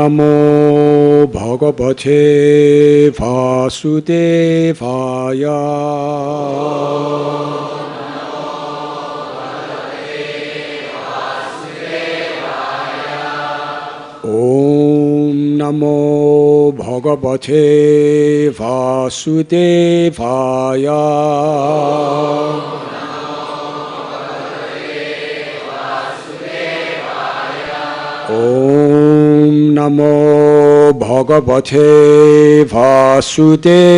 Namo Bhagavate Vasudevaya. Om Namo Bhagavate Vasudevaya. Om Namo Bhagavate Vasudevaya.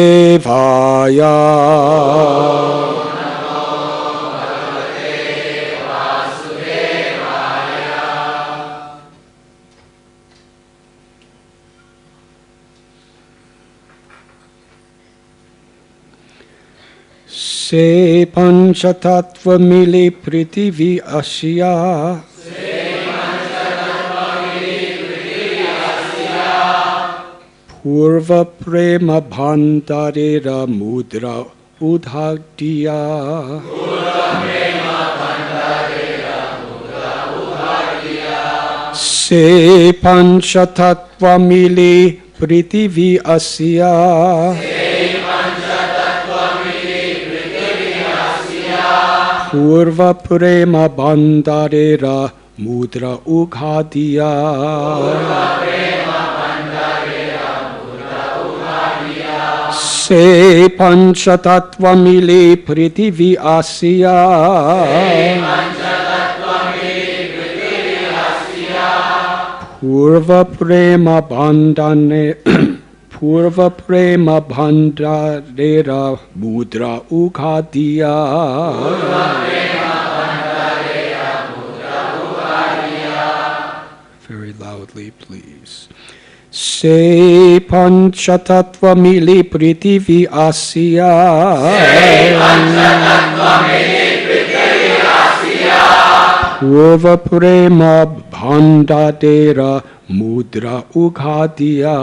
Se panchatattva mili prithvi asya. Purva prema bhandarera mudra udhagdiya. Se panchatattva mili prithvi asya. Purva prema bhandarera mudra ughadiya. Se panchatattva mili prithvi asya. Purva prema bandane Purva prema bhandarera mudra ughadiya. Very loudly, please. Se panchatattva mili prithvi asya. Purva prema bhandarera mudra ughadiya.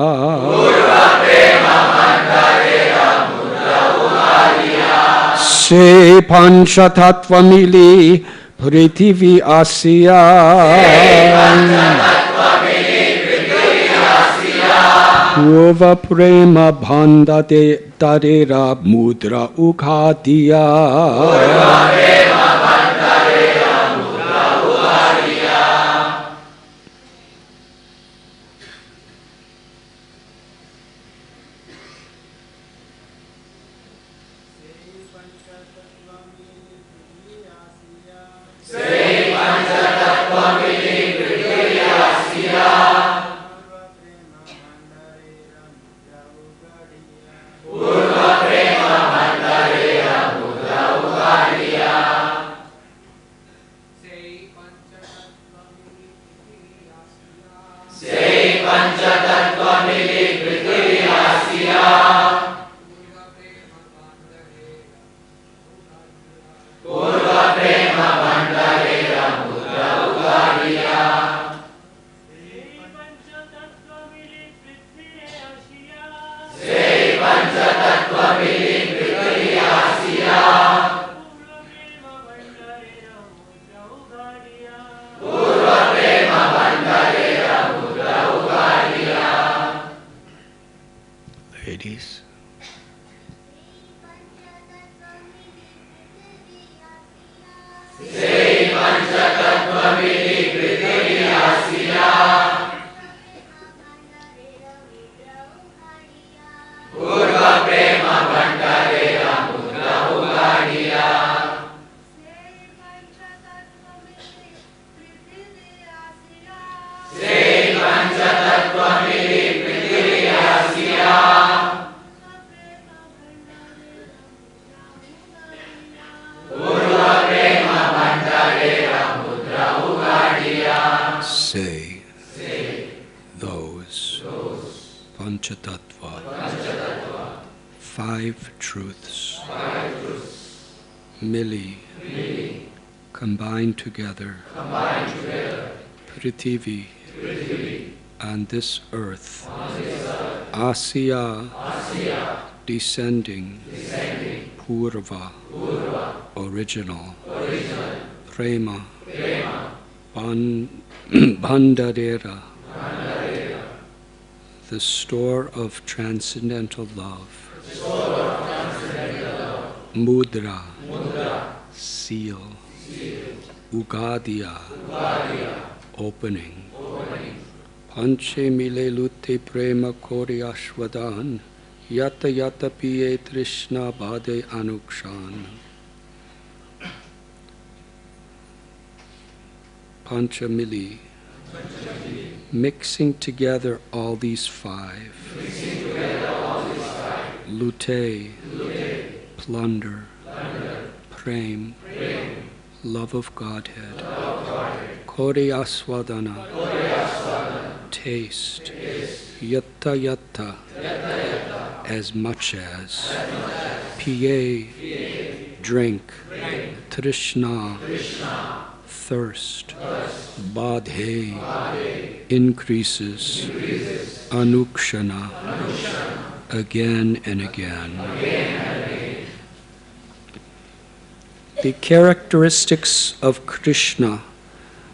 Se panchatattva mili prithvi asya. Purva prema bhandarera mudra ughadiya. Five truths, mili, combined together, Prithvi, and this earth, Asya, descending, Purva, original, Prema, Bhandarera, the store of transcendental love. Mudra, seal. Ugadiya, opening. Panche mile lutte prema kori ashwadan, yata yata piye trishna bade anukshan. Panchamili, mixing together all these five. Lute, plunder, prem, love of Godhead, kori aswadana, taste, yatta yatta, as much as, piye, drink, trishna, thirst, badhe, increases, anukshana, again and again. The characteristics of Krishna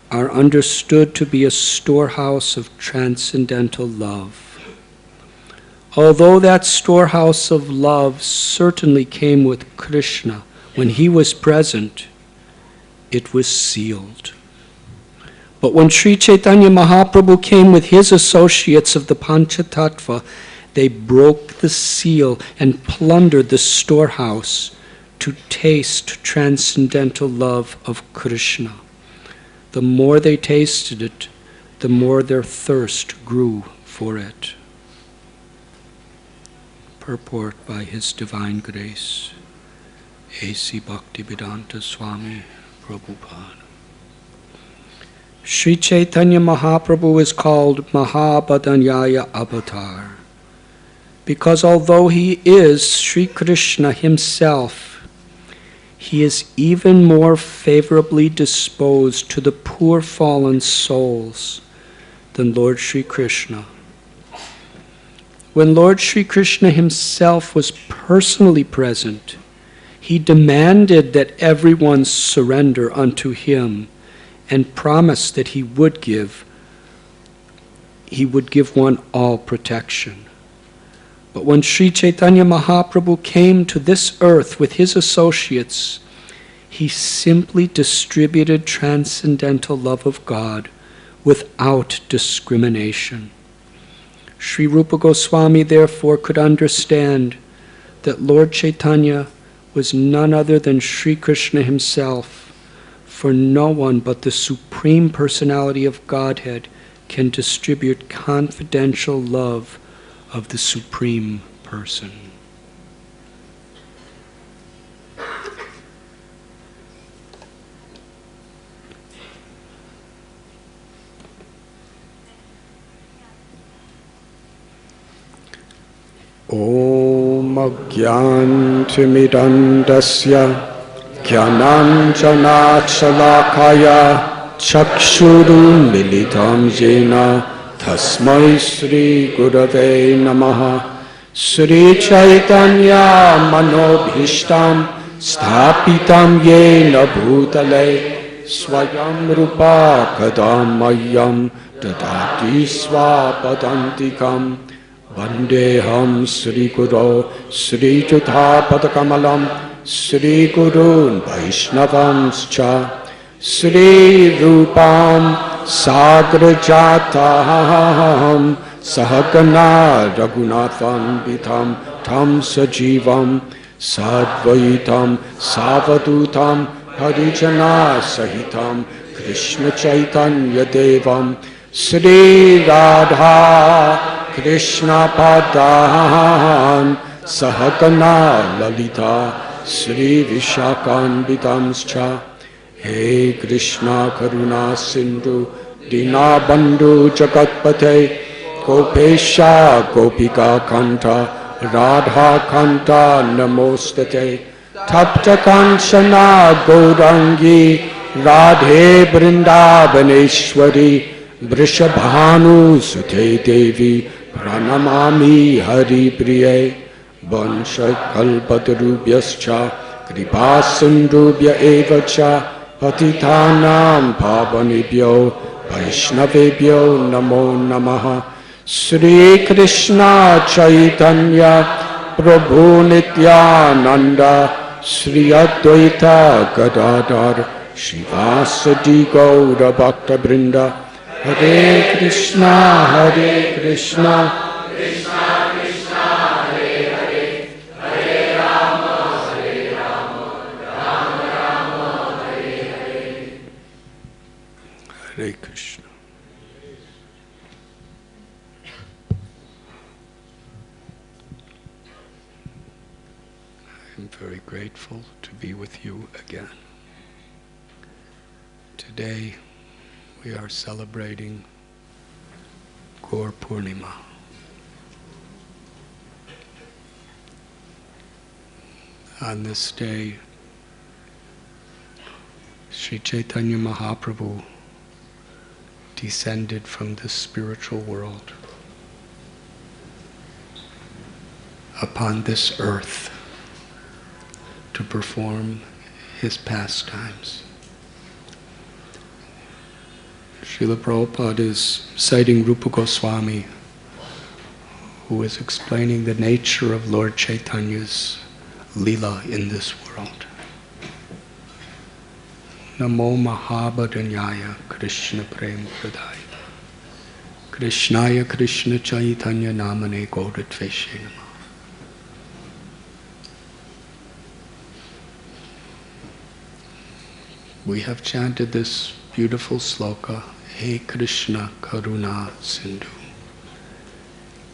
are understood to be a storehouse of transcendental love. Although that storehouse of love certainly came with Krishna when he was present, it was sealed. But when Sri Chaitanya Mahaprabhu came with his associates of the Panchatattva, they broke the seal and plundered the storehouse to taste transcendental love of Krishna. The more they tasted it, the more their thirst grew for it. Purport by His Divine Grace, A.C. Bhaktivedanta Swami Prabhupada. Sri Chaitanya Mahaprabhu is called Mahabhadanyaya Avatar because although he is Sri Krishna himself, he is even more favorably disposed to the poor fallen souls than Lord Sri Krishna. When Lord Sri Krishna himself was personally present, he demanded that everyone surrender unto him and promised that he would give one all protection. But when Sri Chaitanya Mahaprabhu came to this earth with his associates, he simply distributed transcendental love of God without discrimination. Sri Rupa Goswami therefore could understand that Lord Chaitanya was none other than Sri Krishna himself, for no one but the Supreme Personality of Godhead can distribute confidential love of the Supreme Person. Om Agyantimidandasya Jnananjanachalakaya Chakshuru Militam Jena Tasmai Sri Gurave Namaha Sri Chaitanya Manobhishtam Sthapitam Yena Bhutale Swayam Rupa Kadamayam Dadati Swapadantikam Vandeham Sri Guru Sri Juthapadakamalam Sri Gurun Vaishnavanscha Sri Rupam Sagrajataham Sahagana Raghunatham Bitham Tam Sajivam Sadvaitam Savadutam Harijana Sahitam Krishna Chaitanya Devam Sri Radha Krishna Padan Sahagana Lalita Sri Vishakan Bidamscha He Krishna Karuna Sindhu Dina Bandhu Jagatpate Gopesha Gopika Kanta Radha Kanta Namostate Tapta Kanchana Gaurangi Radhe Vrindavaneshwari Vrishabhanu Sute Devi Pranamami Hari Priye Vansha Kalpatarubhyascha Kripa Sindhubhya Evacha Patitanam Pavanebhyo Vaishnavebhyo Namo Namaha Sri Krishna Chaitanya Prabhu Nityananda Sri Advaita Gadadhar Shivasadi Gaura Bhakta Brinda Hare Krishna Hare Krishna Hare Krishna. I'm very grateful to be with you again. Today we are celebrating Gaur Poornima. On this day, Sri Chaitanya Mahaprabhu descended from the spiritual world upon this earth to perform his pastimes. Srila Prabhupada is citing Rupa Goswami, who is explaining the nature of Lord Chaitanya's lila in this world. Namo Mahabharanyaya Krishna Prem Pradaya Krishnaya Krishna Chaitanya Namane Gauradveshe Namah. We have chanted this beautiful sloka, Hey Krishna Karuna Sindhu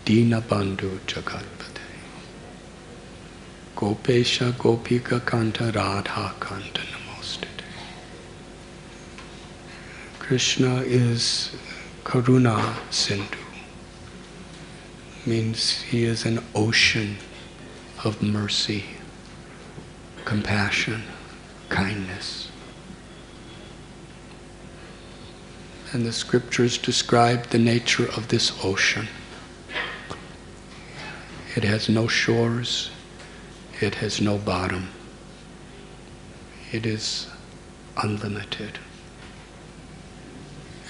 Dina Bandhu Jagatpate Gopesha Gopika Kanta Radha Kanta Namostate. Krishna is Karuna Sindhu, means he is an ocean of mercy, compassion, kindness. And the scriptures describe the nature of this ocean. It has no shores, it has no bottom. It is unlimited.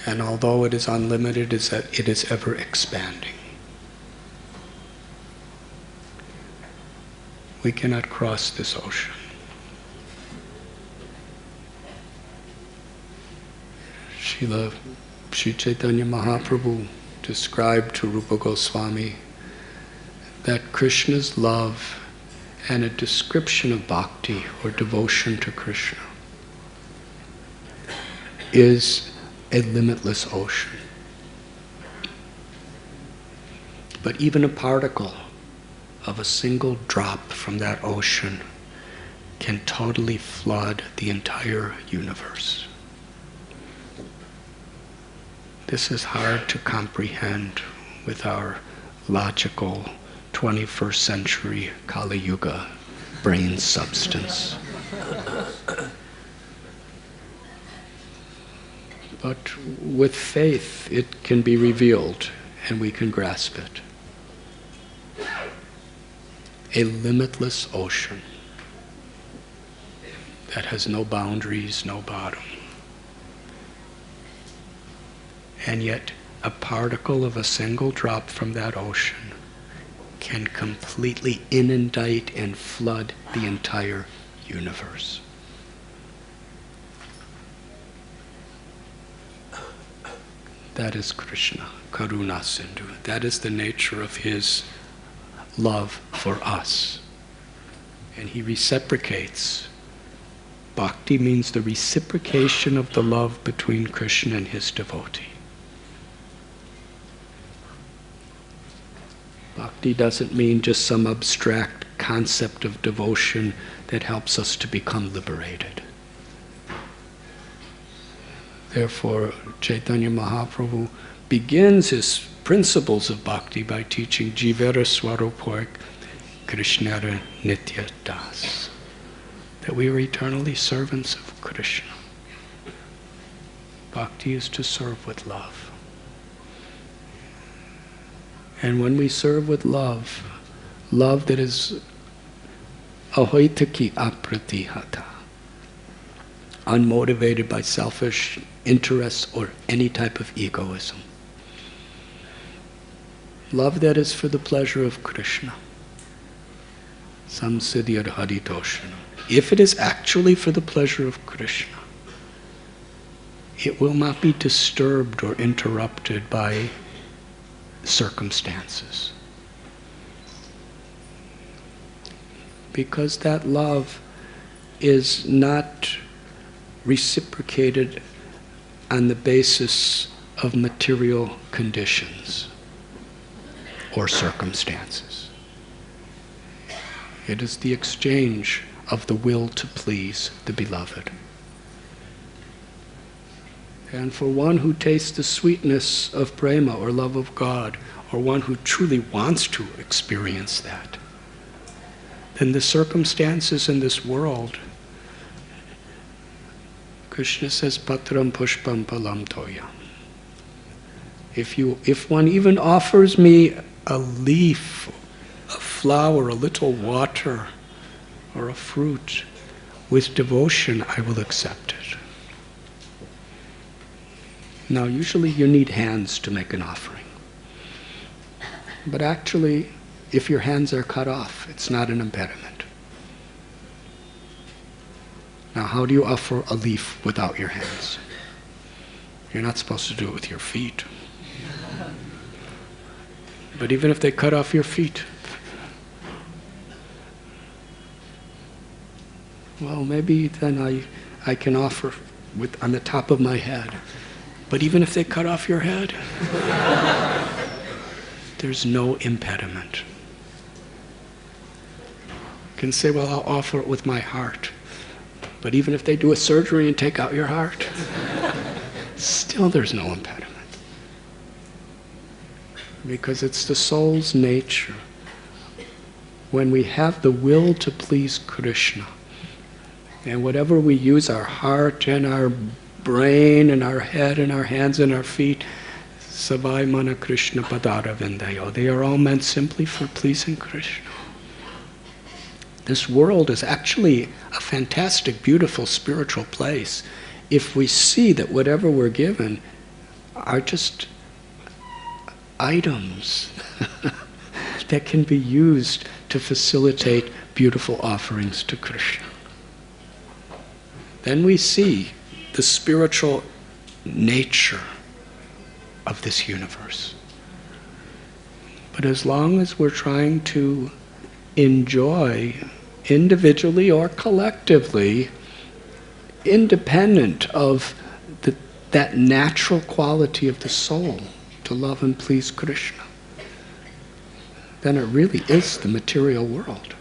And although it is unlimited, it is ever expanding. We cannot cross this ocean. Sri Chaitanya Mahaprabhu described to Rupa Goswami that Krishna's love and a description of bhakti or devotion to Krishna is a limitless ocean. But even a particle of a single drop from that ocean can totally flood the entire universe. This is hard to comprehend with our logical 21st century Kali Yuga brain substance. But with faith, it can be revealed and we can grasp it. A limitless ocean that has no boundaries, no bottom. And yet, a particle of a single drop from that ocean can completely inundate and flood the entire universe. That is Krishna, Karuna Sindhu. That is the nature of his love for us. And he reciprocates. Bhakti means the reciprocation of the love between Krishna and his devotee. Bhakti doesn't mean just some abstract concept of devotion that helps us to become liberated. Therefore, Chaitanya Mahaprabhu begins his principles of bhakti by teaching Jivera Swarupoik Krishnara Nitya Das, that we are eternally servants of Krishna. Bhakti is to serve with love. And when we serve with love, love that is ahoitaki apratihata, unmotivated by selfish interests or any type of egoism, Love that is for the pleasure of Krishna. Samsiddhyad haritoshanam. If it is actually for the pleasure of Krishna, it will not be disturbed or interrupted by circumstances. Because that love is not reciprocated on the basis of material conditions or circumstances. It is the exchange of the will to please the beloved. And for one who tastes the sweetness of prema or love of God, or one who truly wants to experience that, then the circumstances in this world, Krishna says, patram pushpam palam toyam. If one even offers me a leaf, a flower, a little water, or a fruit, with devotion, I will accept it. Now, usually you need hands to make an offering. But actually, if your hands are cut off, it's not an impediment. Now, how do you offer a leaf without your hands? You're not supposed to do it with your feet. But even if they cut off your feet, well, maybe then I can offer on the top of my head. But even if they cut off your head, there's no impediment. You can say, well, I'll offer it with my heart. But even if they do a surgery and take out your heart, still there's no impediment. Because it's the soul's nature. When we have the will to please Krishna, and whatever we use, our heart and our brain and our head and our hands and our feet, Savai Mana Krishna Padara Vindayo, they are all meant simply for pleasing Krishna. This world is actually a fantastic, beautiful spiritual place if we see that whatever we're given are just items that can be used to facilitate beautiful offerings to Krishna. Then we see the spiritual nature of this universe. But as long as we're trying to enjoy individually or collectively, independent of that natural quality of the soul to love and please Krishna, then it really is the material world.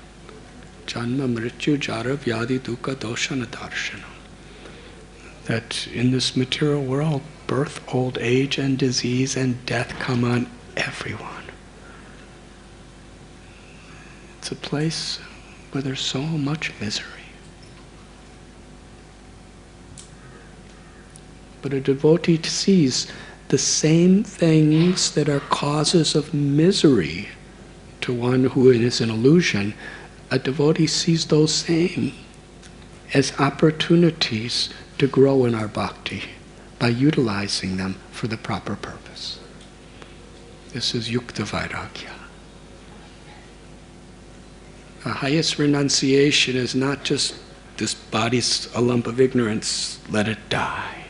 Janma mrityu jara vyadi dukkha doshana darshanam. That in this material world, birth, old age, and disease and death come on everyone. It's a place where there's so much misery. But a devotee sees the same things that are causes of misery to one who is an illusion. A devotee sees those same as opportunities to grow in our bhakti by utilizing them for the proper purpose. This is yukta vairagya. The highest renunciation is not just this body's a lump of ignorance, let it die.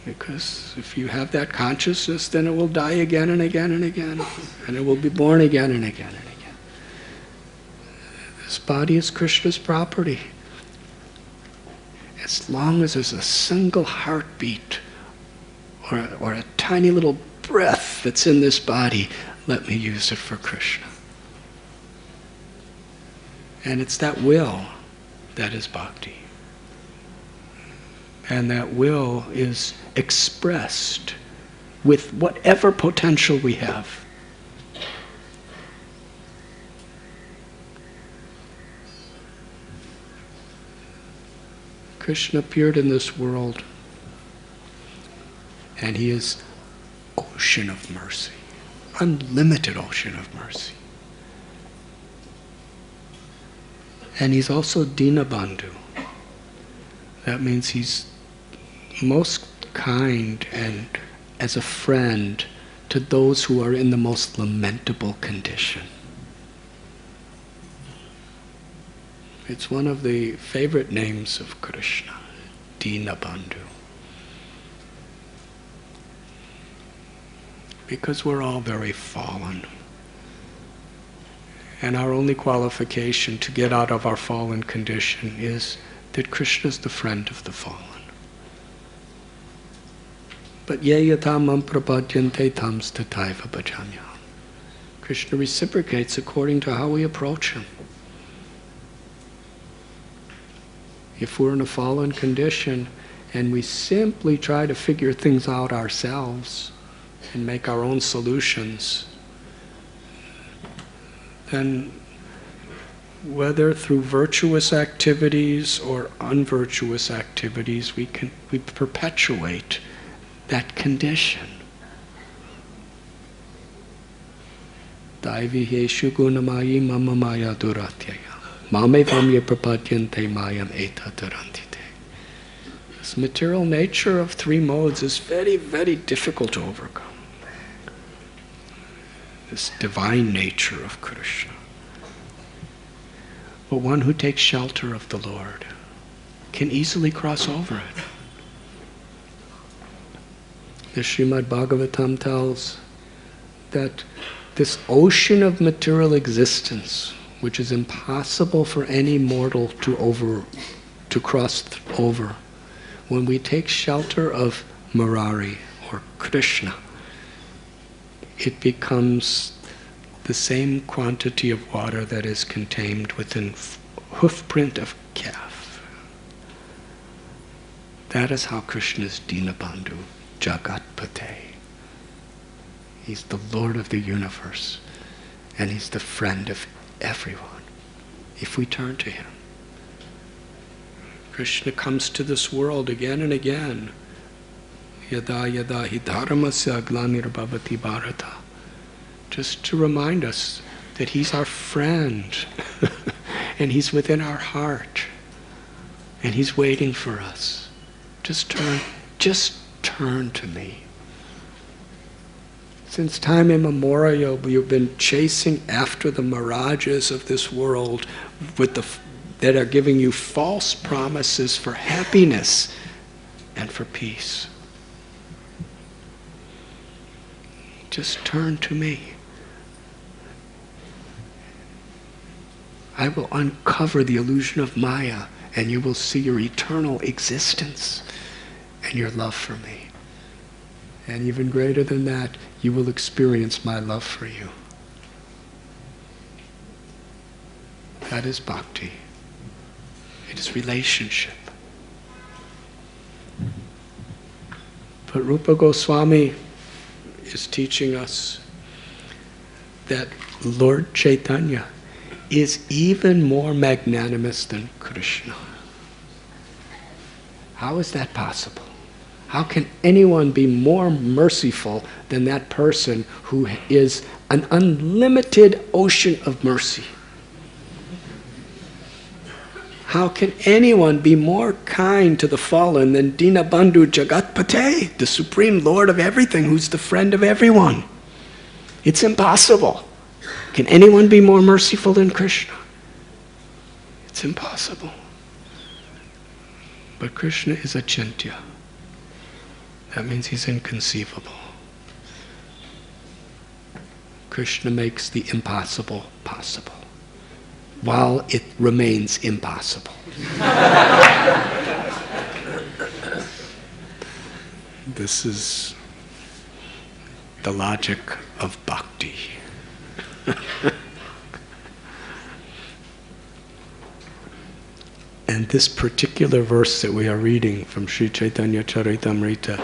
Because if you have that consciousness, then it will die again and again and again, and it will be born again and again and again. This body is Krishna's property. As long as there's a single heartbeat or a tiny little breath that's in this body, let me use it for Krishna. And it's that will that is bhakti. And that will is expressed with whatever potential we have. Krishna appeared in this world, and he is ocean of mercy, unlimited ocean of mercy. And he's also Dinabandhu. That means he's most kind and as a friend to those who are in the most lamentable condition. It's one of the favorite names of Krishna, Dinabandhu. Because we're all very fallen. And our only qualification to get out of our fallen condition is that Krishna is the friend of the fallen. But ye yata mam prapadyante tam stataiva bhajamyam. Krishna reciprocates according to how we approach him. If we're in a fallen condition and we simply try to figure things out ourselves and make our own solutions, then whether through virtuous activities or unvirtuous activities, we perpetuate that condition. Daiviheshu gunamayi mama maya duratyaya. Mame vamya prapadyante mayam eta durantite. This material nature of three modes is very, very difficult to overcome. This divine nature of Krishna. But one who takes shelter of the Lord can easily cross over it. The Srimad Bhagavatam tells that this ocean of material existence, which is impossible for any mortal to cross over, when we take shelter of Murari or Krishna, it becomes the same quantity of water that is contained within hoofprint of calf. That is how Krishna is Dinabandhu, Jagatpate. He's the Lord of the universe, and he's the friend of everyone, if we turn to him. Krishna comes to this world again and again. Yada yada hi dharmasya glanirabhavati bharata. Just to remind us that he's our friend and he's within our heart and he's waiting for us. Just turn to me. Since time immemorial, you've been chasing after the mirages of this world that are giving you false promises for happiness and for peace. Just turn to me. I will uncover the illusion of Maya, and you will see your eternal existence and your love for me. And even greater than that, you will experience my love for you. That is bhakti. It is relationship. But Rupa Goswami is teaching us that Lord Chaitanya is even more magnanimous than Krishna. How is that possible? How can anyone be more merciful than that person who is an unlimited ocean of mercy? How can anyone be more kind to the fallen than Dinabandhu Jagatpate, the Supreme Lord of everything, who's the friend of everyone? It's impossible. Can anyone be more merciful than Krishna? It's impossible. But Krishna is achintya. That means he's inconceivable. Krishna makes the impossible possible, while it remains impossible. This is the logic of bhakti. And this particular verse that we are reading from Sri Chaitanya Charitamrita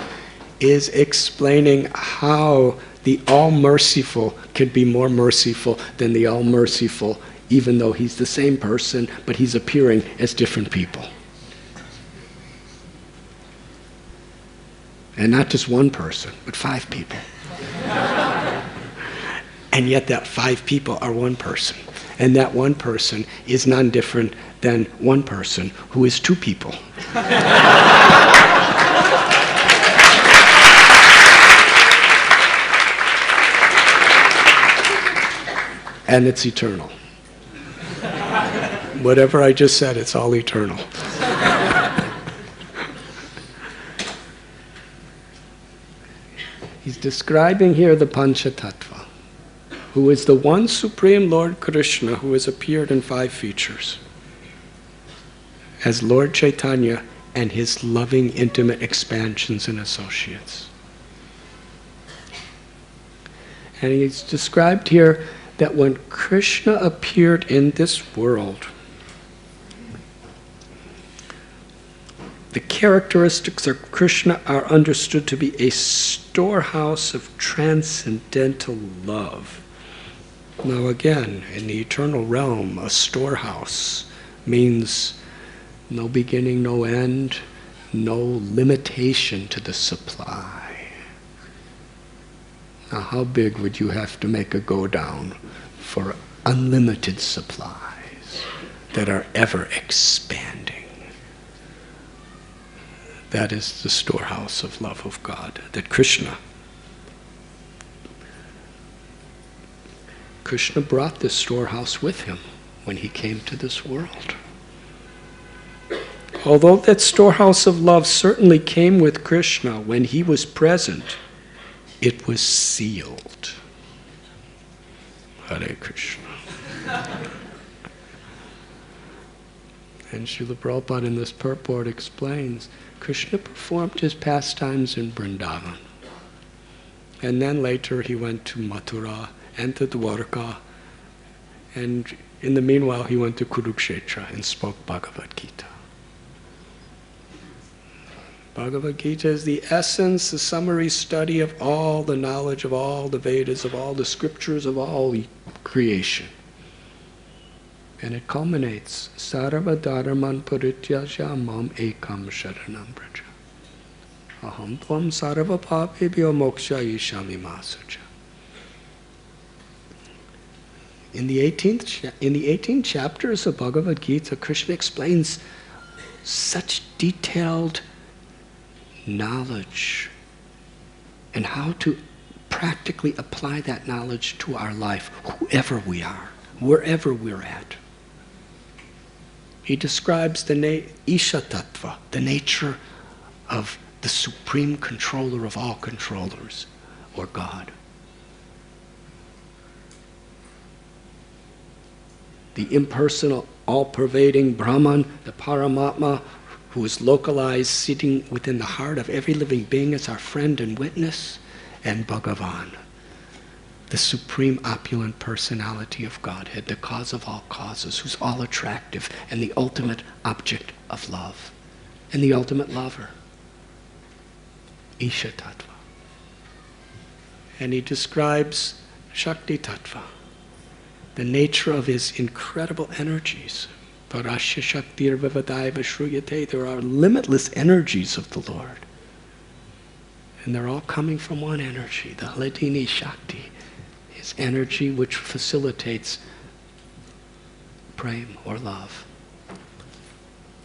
is explaining how the all-merciful can be more merciful than the all-merciful, even though he's the same person, but he's appearing as different people. And not just one person, but 5 people. And yet that 5 people are one person. And that one person is none different than one person who is 2 people. and it's eternal. Whatever I just said, it's all eternal. He's describing here the Panchatattva, who is the one Supreme Lord Krishna who has appeared in 5 features as Lord Chaitanya and his loving, intimate expansions and associates. And he's described here that when Krishna appeared in this world, the characteristics of Krishna are understood to be a storehouse of transcendental love. Now again, in the eternal realm, a storehouse means no beginning, no end, no limitation to the supply. Now how big would you have to make a go-down for unlimited supplies that are ever expanding? That is the storehouse of love of God, that Krishna brought this storehouse with him when he came to this world. Although that storehouse of love certainly came with Krishna when he was present, it was sealed. Hare Krishna. And Srila Prabhupada in this purport explains, Krishna performed his pastimes in Vrindavan. And then later he went to Mathura and to Dwarka. And in the meanwhile he went to Kurukshetra and spoke Bhagavad Gita. Bhagavad Gita is the essence, the summary study of all the knowledge of all the Vedas, of all the scriptures, of all creation. And it culminates, Sarva Dharman Parityaja Mam Ekam Sharanam Braja. Aham Tvam Sarva Papebhyo Moksha Ishami Masuja. In the 18th chapters of Bhagavad Gita, Krishna explains such detailed knowledge and how to practically apply that knowledge to our life, whoever we are, wherever we're at. He describes the Isha Tattva, the nature of the supreme controller of all controllers, or God. The impersonal, all-pervading Brahman, the Paramatma, who is localized, sitting within the heart of every living being as our friend and witness, and Bhagavan, the supreme opulent personality of Godhead, the cause of all causes, who's all attractive, and the ultimate object of love, and the ultimate lover, Isha Tattva. And he describes Shakti Tattva, the nature of his incredible energies. Parasya Shaktir Vivadaiva Shruyate. There are limitless energies of the Lord. And they're all coming from one energy, the Hladini Shakti, his energy which facilitates prem or love. And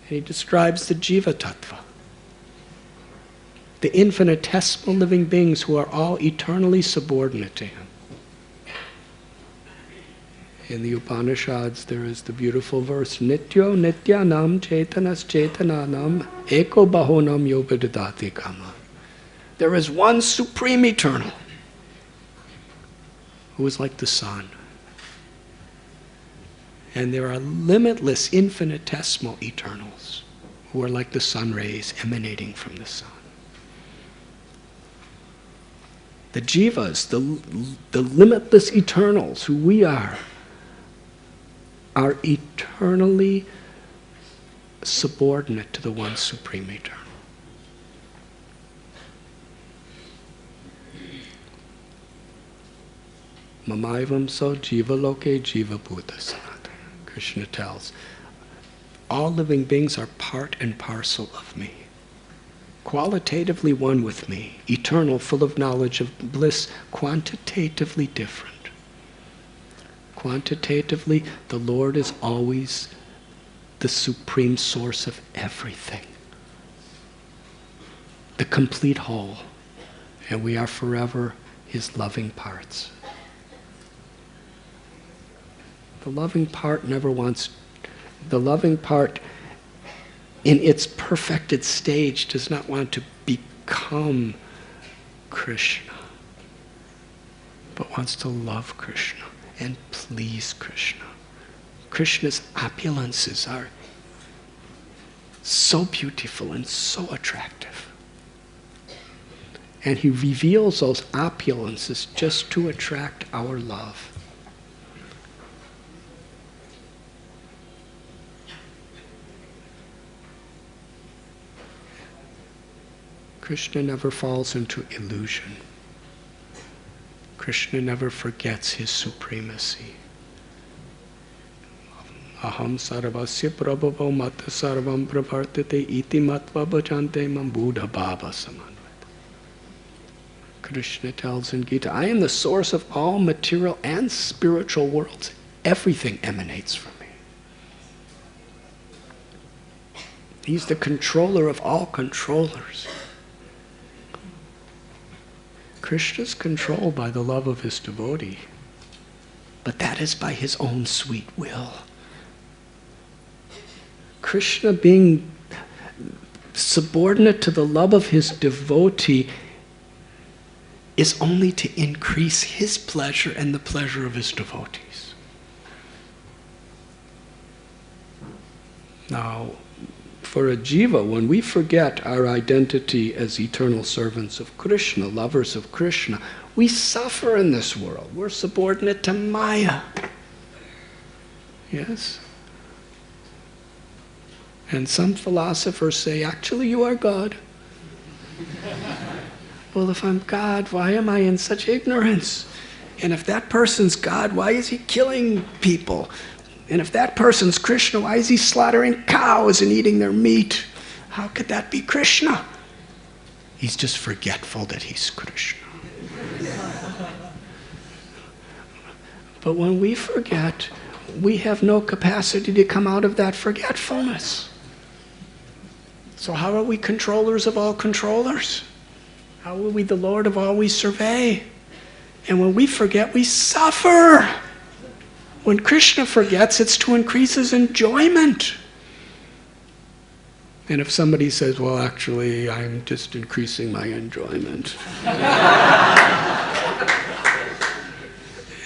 he describes the Jiva Tattva, the infinitesimal living beings who are all eternally subordinate to him. In the Upanishads, there is the beautiful verse, Nityo Nityanam Chaitanas Chaitananam Eko Bahonam Yobadidati Kama. There is one supreme eternal who is like the sun. And there are limitless, infinitesimal eternals who are like the sun rays emanating from the sun. The jivas, the limitless eternals who we are eternally subordinate to the one supreme eternal. Mamaivam so jiva loke jiva bhuta sanatana. Krishna tells, all living beings are part and parcel of me, qualitatively one with me, eternal, full of knowledge of bliss, quantitatively different. Quantitatively, the Lord is always the supreme source of everything, the complete whole, and we are forever his loving parts. The loving part never wants, the loving part in its perfected stage does not want to become Krishna, but wants to love Krishna and please Krishna. Krishna's opulences are so beautiful and so attractive. And he reveals those opulences just to attract our love. Krishna never falls into illusion. Krishna never forgets his supremacy. Aham sarvasya prabhavo mata sarvam pravartate iti matva bhajante mam buddha bhava samanvat. Krishna tells in Gita, I am the source of all material and spiritual worlds. Everything emanates from me. He's the controller of all controllers. Krishna's controlled by the love of his devotee, but that is by his own sweet will. Krishna being subordinate to the love of his devotee is only to increase his pleasure and the pleasure of his devotees. Now, for a jiva, when we forget our identity as eternal servants of Krishna, lovers of Krishna, we suffer in this world. We're subordinate to Maya. Yes? And some philosophers say, actually you are God. Well, if I'm God, why am I in such ignorance? And if that person's God, why is he killing people? And if that person's Krishna, why is he slaughtering cows and eating their meat? How could that be Krishna? He's just forgetful that he's Krishna. But when we forget, we have no capacity to come out of that forgetfulness. So how are we controllers of all controllers? How are we the Lord of all we survey? And when we forget, we suffer. When Krishna forgets, it's to increase his enjoyment. And if somebody says, well, actually, I'm just increasing my enjoyment.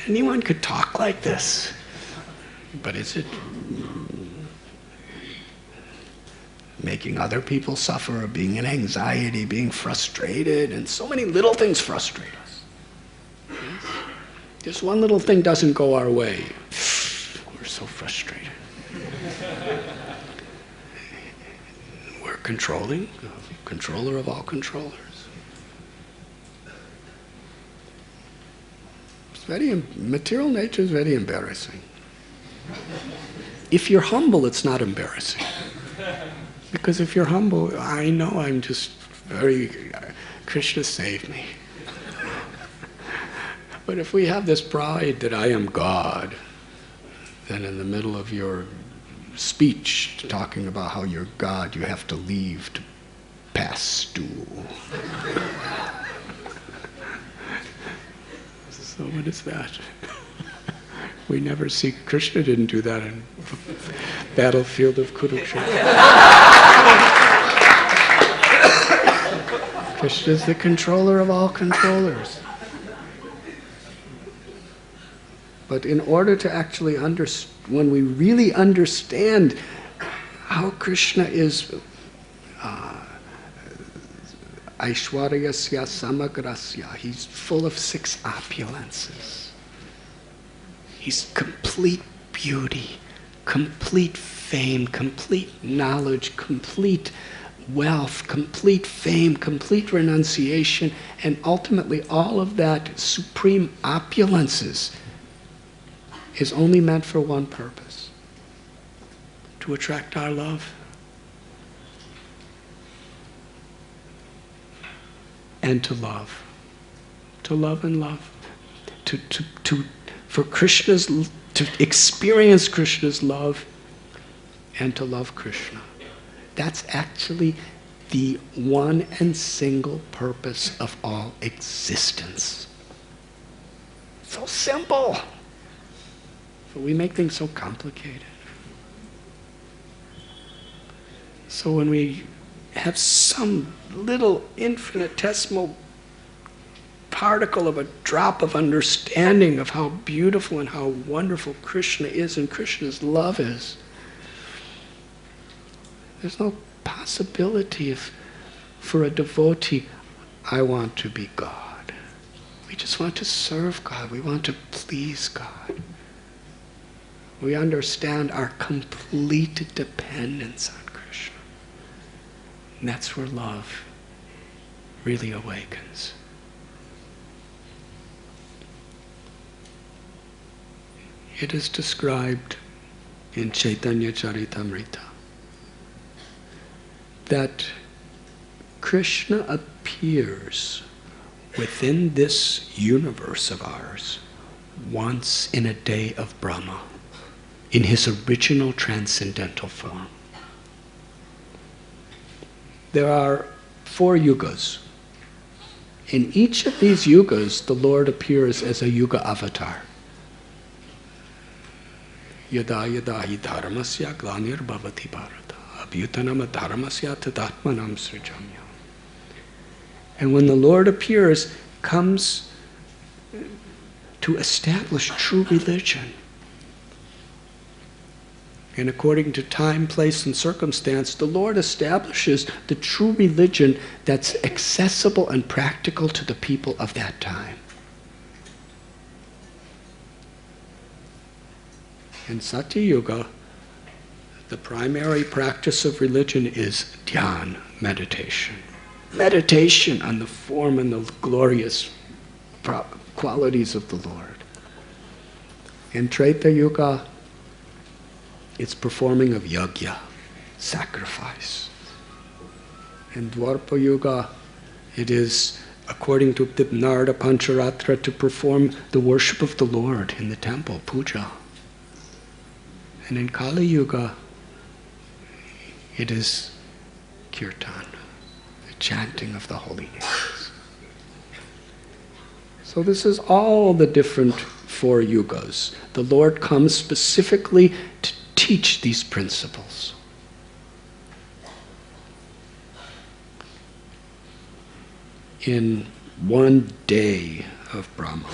Anyone could talk like this. But is it making other people suffer, or being in anxiety, being frustrated, and so many little things frustrate us. Yes? Just one little thing doesn't go our way. We're so frustrated. We're controlling, controller of all controllers. Material nature is very embarrassing. If you're humble, it's not embarrassing. Because if you're humble, I know I'm just Krishna saved me. But if we have this pride that I am God, then in the middle of your speech talking about how you're God, you have to leave to pass stool. So what is that? We never see, Krishna didn't do that in battlefield of Kurukshetra. Krishna is the controller of all controllers. But in order to actually when we really understand how Krishna is Aishwaryasya Samagrasya, he's full of 6 opulences. He's complete beauty, complete fame, complete knowledge, complete wealth, complete fame, complete renunciation, and ultimately all of that supreme opulences is only meant for one purpose: to attract our love. And to love. To love and love. For Krishna's, to experience Krishna's love and to love Krishna. That's actually the one and single purpose of all existence. So simple. But we make things so complicated. So when we have some little infinitesimal particle of a drop of understanding of how beautiful and how wonderful Krishna is and Krishna's love is, there's no possibility for a devotee, I want to be God. We just want to serve God. We want to please God. We understand our complete dependence on Krishna. And that's where love really awakens. It is described in Chaitanya Charitamrita that Krishna appears within this universe of ours once in a day of Brahma, in his original transcendental form. There are 4 yugas. In each of these yugas, the Lord appears as a yuga avatar. Yada yada hi dharmasya glanir bhavati bharata abhyutanam dharmasya tadatmanam srijamya. And when the Lord appears, comes to establish true religion. And according to time, place, and circumstance, the Lord establishes the true religion that's accessible and practical to the people of that time. In Satya Yuga, the primary practice of religion is dhyan, meditation. Meditation on the form and the glorious qualities of the Lord. In Treta Yuga, it's performing of yajna, sacrifice. In Dwarpa Yuga, it is, according to the Narada Pancharatra, to perform the worship of the Lord in the temple, puja. And in Kali Yuga, it is kirtan, the chanting of the holy names. So this is all the different 4 yugas. The Lord comes specifically to teach these principles. In one day of Brahma,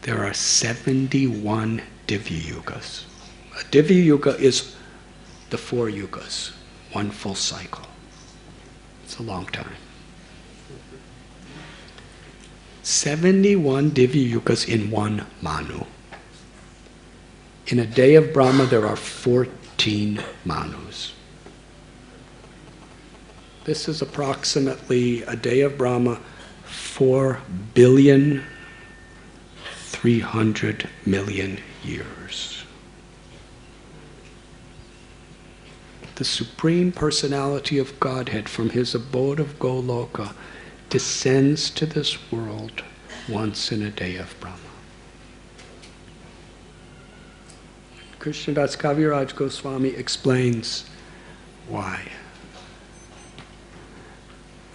there are 71 Divya Yugas. A Divya Yuga is the 4 yugas, one full cycle. It's a long time. 71 Divya Yugas in one Manu. In a day of Brahma, there are 14 Manus. This is approximately a day of Brahma, 4,300,000,000 years. The Supreme Personality of Godhead from his abode of Goloka descends to this world once in a day of Brahma. Krishnadas Kaviraj Goswami explains why.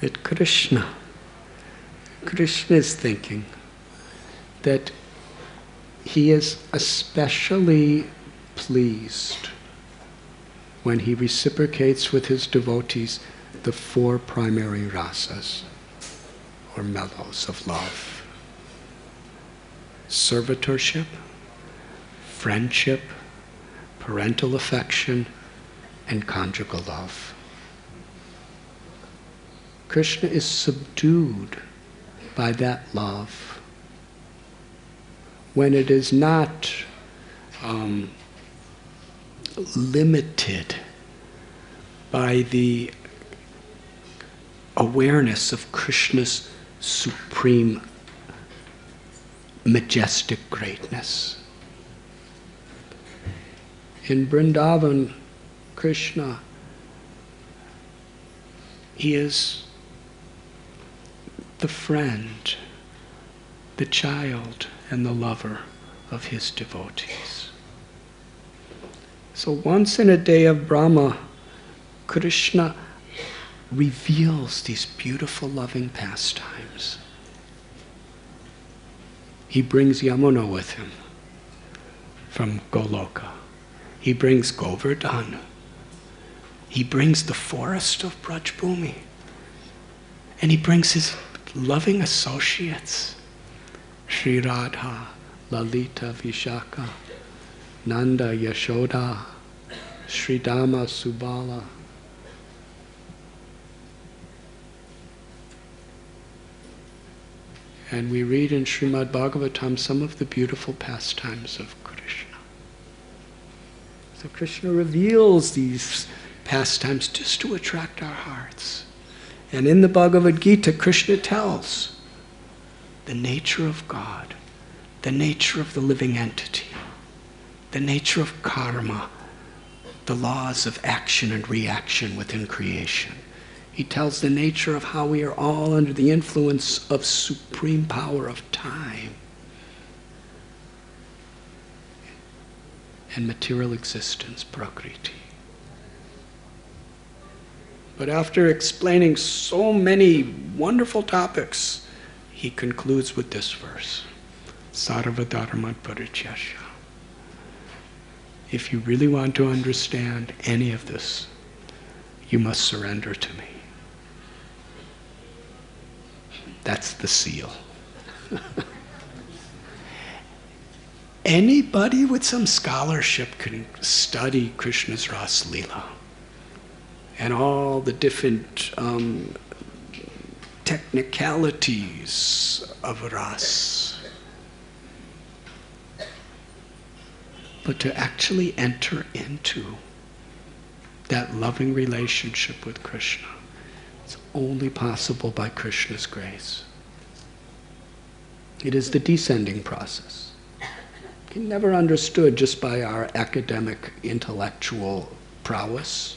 That Krishna is thinking that he is especially pleased when he reciprocates with his devotees the 4 primary rasas, or mellows of love. Servitorship, friendship, parental affection, and conjugal love. Krishna is subdued by that love when it is not limited by the awareness of Krishna's supreme majestic greatness. In Vrindavan, Krishna, he is the friend, the child, and the lover of his devotees. So once in a day of Brahma, Krishna reveals these beautiful loving pastimes. He brings Yamuna with him, from Goloka. He brings Govardhan. He brings the forest of Brajbhumi. And he brings his loving associates, Sri Radha, Lalita, Vishaka, Nanda, Yashoda, Sri Dama, Subala. And we read in Srimad Bhagavatam some of the beautiful pastimes of Krishna. So Krishna reveals these pastimes just to attract our hearts. And in the Bhagavad Gita, Krishna tells the nature of God, the nature of the living entity, the nature of karma, the laws of action and reaction within creation. He tells the nature of how we are all under the influence of supreme power of time and material existence, prakriti. But after explaining so many wonderful topics, he concludes with this verse, Sarva Dharma Parityasya. If you really want to understand any of this, you must surrender to me. That's the seal. Anybody with some scholarship can study Krishna's Ras Leela and all the different technicalities of Ras. But to actually enter into that loving relationship with Krishna, it's only possible by Krishna's grace. It is the descending process. It can never understood just by our academic intellectual prowess,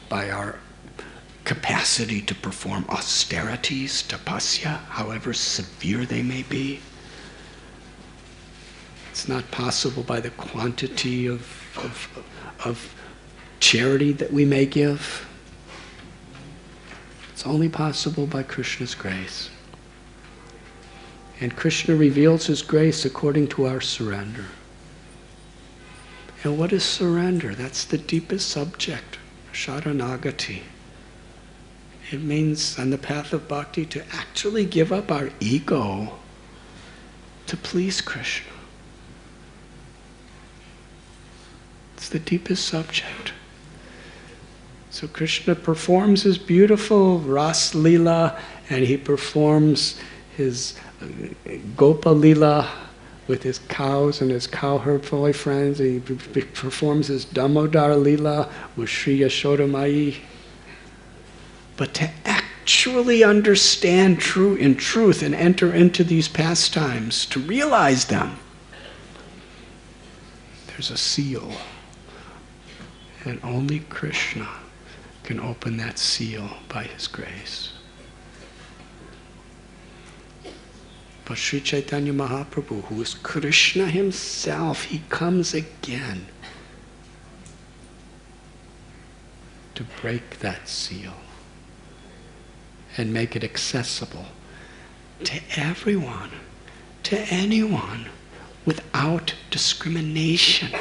by our capacity to perform austerities, tapasya, however severe they may be. It's not possible by the quantity of charity that we may give. It's only possible by Krishna's grace. And Krishna reveals his grace according to our surrender. And what is surrender? That's the deepest subject, Sharanagati. It means on the path of bhakti to actually give up our ego to please Krishna. It's the deepest subject. So Krishna performs his beautiful Ras Leela, and he performs his Gopa Leela with his cows and his cowherd boyfriends. He performs his Damodar Leela with Sri Yashoda Mai. But to actually understand in truth and enter into these pastimes, to realize them, there's a seal. And only Krishna can open that seal by his grace. But Sri Chaitanya Mahaprabhu, who is Krishna himself, he comes again to break that seal and make it accessible to everyone, to anyone, without discrimination,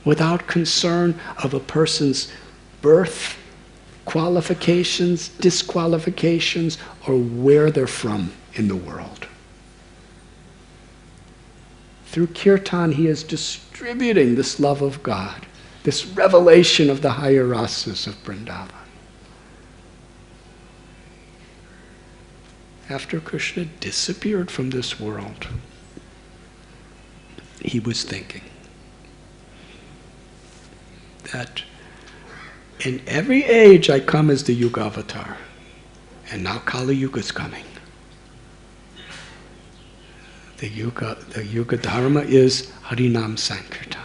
without concern of a person's birth, qualifications, disqualifications, or where they're from in the world. Through kirtan, he is distributing this love of God, this revelation of the higher rasas of Vrindavan. After Krishna disappeared from this world, he was thinking that in every age I come as the Yuga avatar, and now Kali Yuga is coming. The Yuga Dharma is Harinam Sankirtan.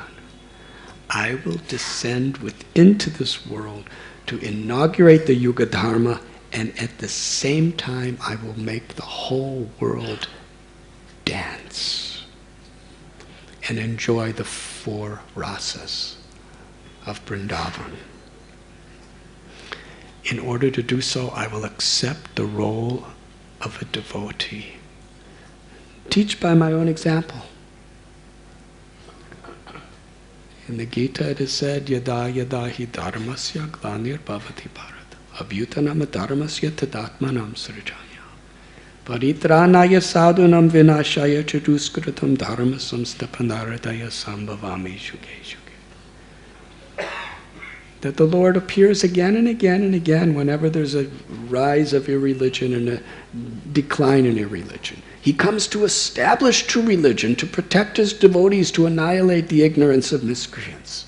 I will descend into this world to inaugurate the Yuga Dharma, and at the same time I will make the whole world dance and enjoy the 4 rasas of Vrindavan. In order to do so, I will accept the role of a devotee. Teach by my own example. In the Gita it is said, Yada yada hi dharmasya glanir bhavati bharat abhyutanam dharmasya tadatmanam srijanya paritranaya sadhunam vinashaya chaduskritam dharmasam stapanaradaya sambhavami shuke shuke. That the Lord appears again and again and again whenever there's a rise of irreligion and a decline in irreligion. He comes to establish true religion, to protect his devotees, to annihilate the ignorance of miscreants.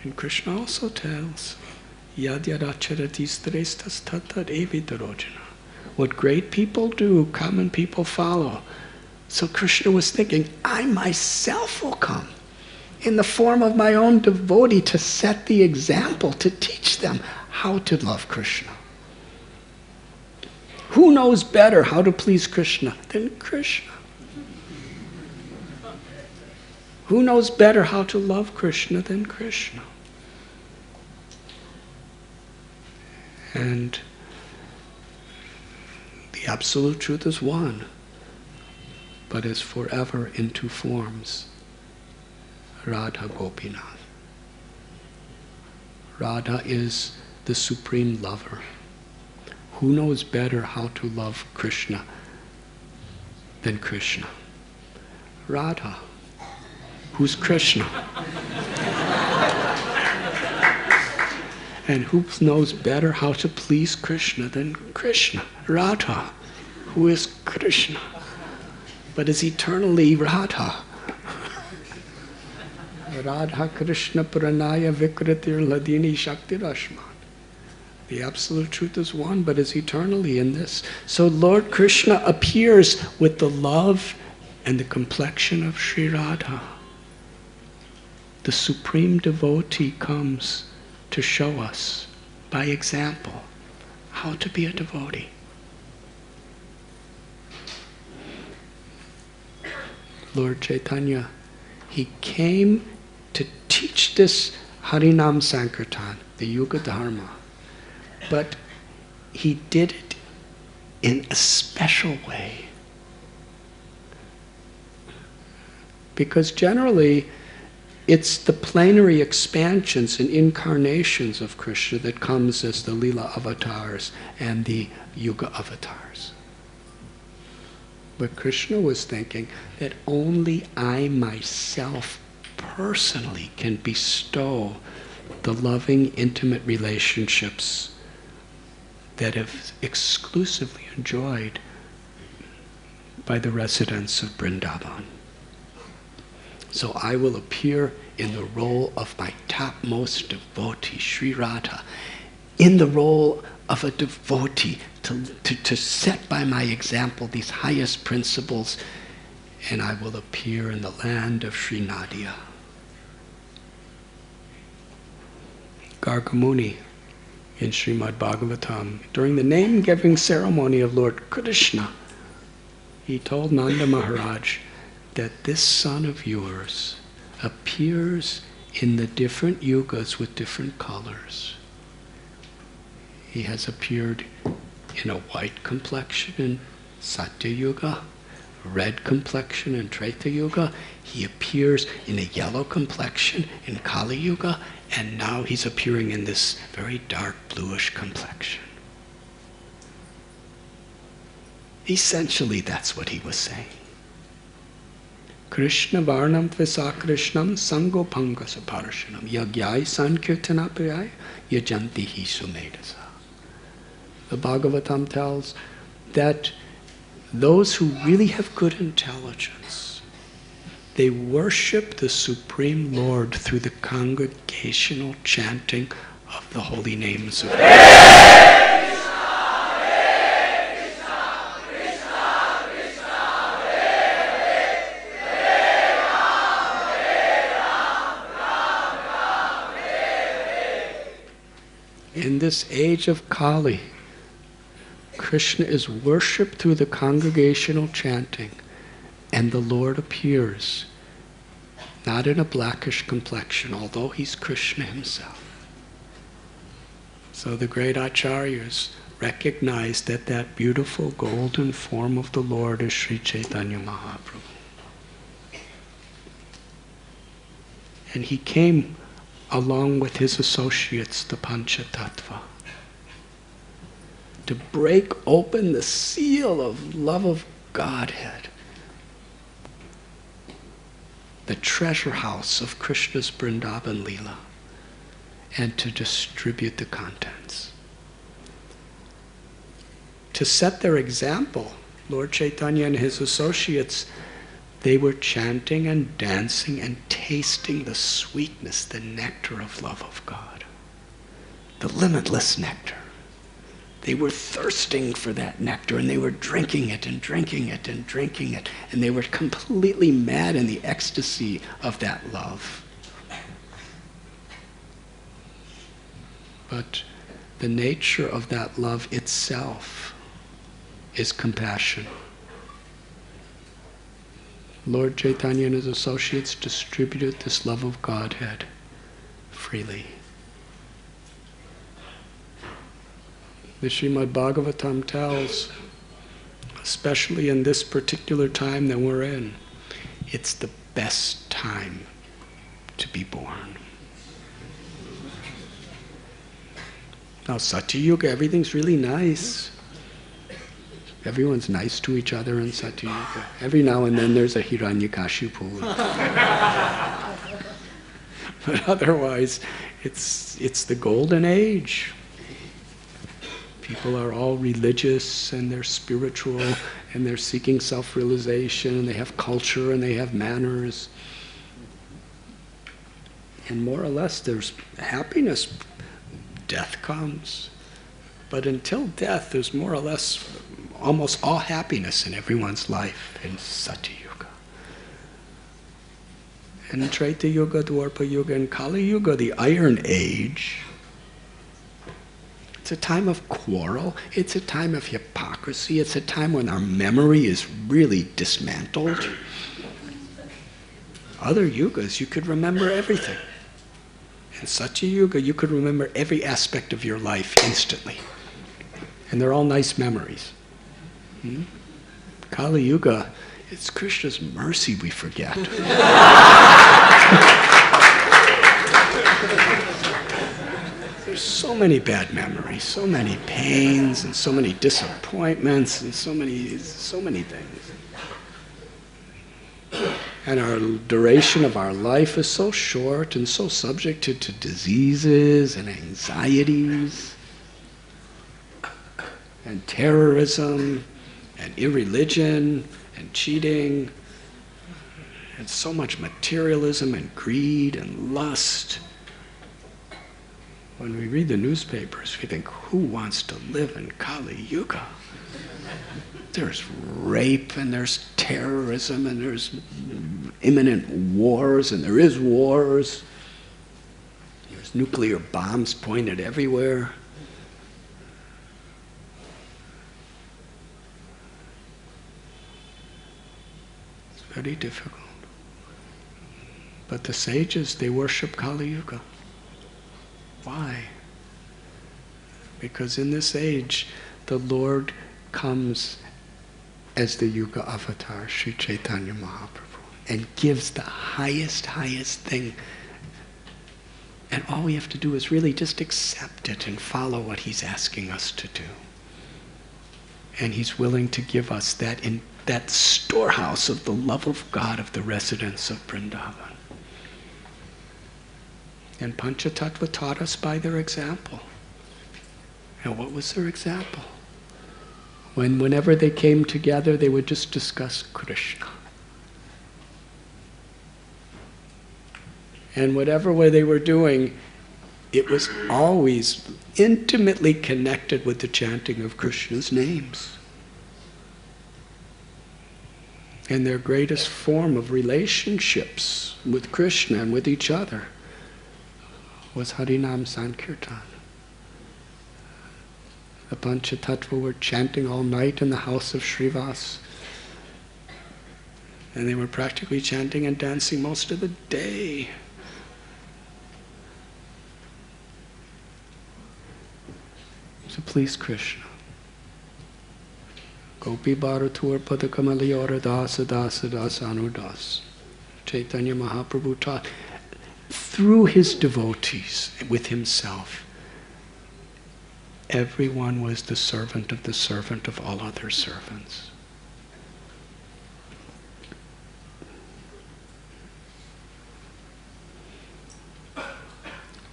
And Krishna also tells, Yad yadacharati strestas tattad evitarojana. What great people do, common people follow. So Krishna was thinking, I myself will come in the form of my own devotee to set the example, to teach them how to love Krishna. Who knows better how to please Krishna than Krishna? Who knows better how to love Krishna than Krishna? And the absolute truth is one, but is forever in two forms. Radha Gopinath. Radha is the supreme lover. Who knows better how to love Krishna than Krishna? Radha. Who's Krishna? And who knows better how to please Krishna than Krishna? Radha. Who is Krishna? But is eternally Radha. Radha Krishna Pranaya Vikritir Ladini Shakti Rashman. The absolute truth is one, but is eternally in this. So Lord Krishna appears with the love and the complexion of Sri Radha. The supreme devotee comes to show us, by example, how to be a devotee. Lord Chaitanya, he came to teach this Harinam Sankirtan, the Yuga Dharma. But he did it in a special way. Because generally, it's the plenary expansions and incarnations of Krishna that comes as the Leela avatars and the Yuga avatars. But Krishna was thinking that only I myself personally can bestow the loving, intimate relationships that have exclusively enjoyed by the residents of Vrindavan. So I will appear in the role of my topmost devotee, Sri Radha, in the role of a devotee, to set by my example these highest principles, and I will appear in the land of Sri Nadia. Gargamuni in Srimad Bhagavatam, during the name-giving ceremony of Lord Krishna, he told Nanda Maharaj that this son of yours appears in the different yugas with different colors. He has appeared in a white complexion in Satya Yuga, red complexion in Treta Yuga. He appears in a yellow complexion in Kali Yuga, and now he's appearing in this very dark bluish complexion. Essentially, that's what he was saying. Krishna Varnam Tvisa Krishnam Sango Pangasa Parshanam Yagyai Sankirtanapayai Yajantihi Sumedasa. The Bhagavatam tells that those who really have good intelligence, they worship the Supreme Lord through the congregational chanting of the holy names of God. In this age of Kali, Krishna is worshipped through the congregational chanting, and the Lord appears, not in a blackish complexion, although he's Krishna himself. So the great acharyas recognized that that beautiful golden form of the Lord is Sri Chaitanya Mahaprabhu. And he came along with his associates, the Panchatattva, to break open the seal of love of Godhead, the treasure house of Krishna's Vrindavan Leela, and to distribute the contents. To set their example, Lord Chaitanya and his associates, they were chanting and dancing and tasting the sweetness, the nectar of love of God, the limitless nectar. They were thirsting for that nectar, and they were drinking it and drinking it and drinking it, and they were completely mad in the ecstasy of that love. But the nature of that love itself is compassion. Lord Chaitanya and his associates distributed this love of Godhead freely. The Srimad Bhagavatam tells, especially in this particular time that we're in, it's the best time to be born. Now, Satya Yuga, everything's really nice. Everyone's nice to each other in Satya Yuga. Every now and then there's a Hiranyakashipu. But otherwise, it's the golden age. People are all religious and they're spiritual and they're seeking self-realization and they have culture and they have manners. And more or less there's happiness. Death comes. But until death, there's more or less almost all happiness in everyone's life in Satya Yuga. And in Treta Yuga, Dwarpa Yuga, and Kali Yuga, the Iron Age, it's a time of quarrel, it's a time of hypocrisy, it's a time when our memory is really dismantled. Other yugas, you could remember everything. In Satya Yuga, you could remember every aspect of your life instantly. And they're all nice memories. Kali Yuga, it's Krishna's mercy we forget. There's so many bad memories, so many pains, and so many disappointments, and so many things. And our duration of our life is so short and so subjected to diseases and anxieties and terrorism and irreligion and cheating and so much materialism and greed and lust. When we read the newspapers, we think, who wants to live in Kali Yuga? There's rape and there's terrorism and there's imminent wars and there is wars. There's nuclear bombs pointed everywhere. It's very difficult. But the sages, they worship Kali Yuga. Why? Because in this age, the Lord comes as the Yuga avatar, Sri Chaitanya Mahaprabhu, and gives the highest thing. And all we have to do is really just accept it and follow what he's asking us to do. And he's willing to give us that in that storehouse of the love of God of the residents of Vrindavan. And Panchatattva taught us by their example. And what was their example? Whenever they came together, they would just discuss Krishna. And whatever they were doing, it was always intimately connected with the chanting of Krishna's names. And their greatest form of relationships with Krishna and with each other was Harinam Sankirtan. The Panchatattva were chanting all night in the house of Srivas. And they were practically chanting and dancing most of the day. To please Krishna. Gopi Bharatur Padakamaliyora Dasa Dasa Dasa Anudas. Chaitanya Mahaprabhu taught. through his devotees, with himself, everyone was the servant of all other servants.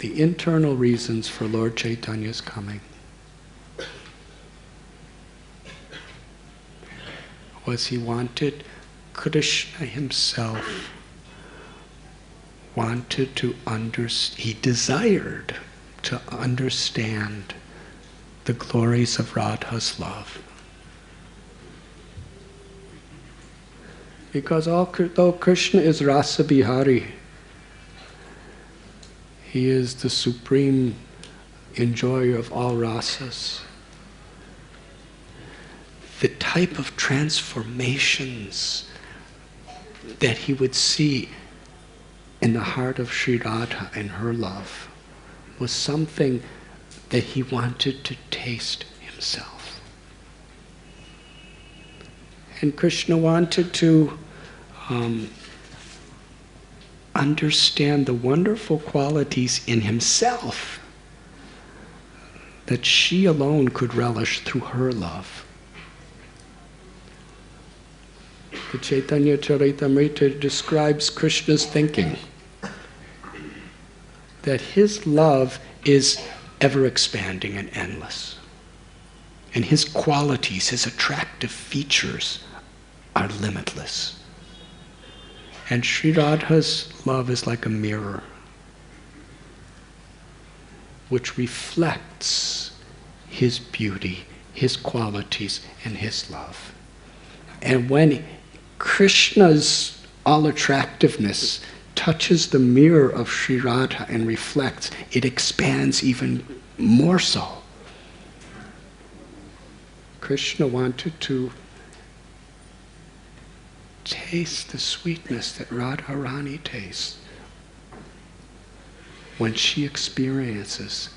The internal reasons for Lord Chaitanya's coming was he wanted Krishna himself he desired to understand the glories of Radha's love. Because though Krishna is Rasa Bihari, he is the supreme enjoyer of all rasas. The type of transformations that he would see in the heart of Sri Radha and her love was something that he wanted to taste himself. And Krishna wanted to understand the wonderful qualities in himself that she alone could relish through her love. The Chaitanya Charitamrita describes Krishna's thinking, that his love is ever expanding and endless. And his qualities, his attractive features are limitless. And Sri Radha's love is like a mirror which reflects his beauty, his qualities, and his love. And when Krishna's all-attractiveness touches the mirror of Sri Radha and reflects, it expands even more so. Krishna wanted to taste the sweetness that Radharani tastes when she experiences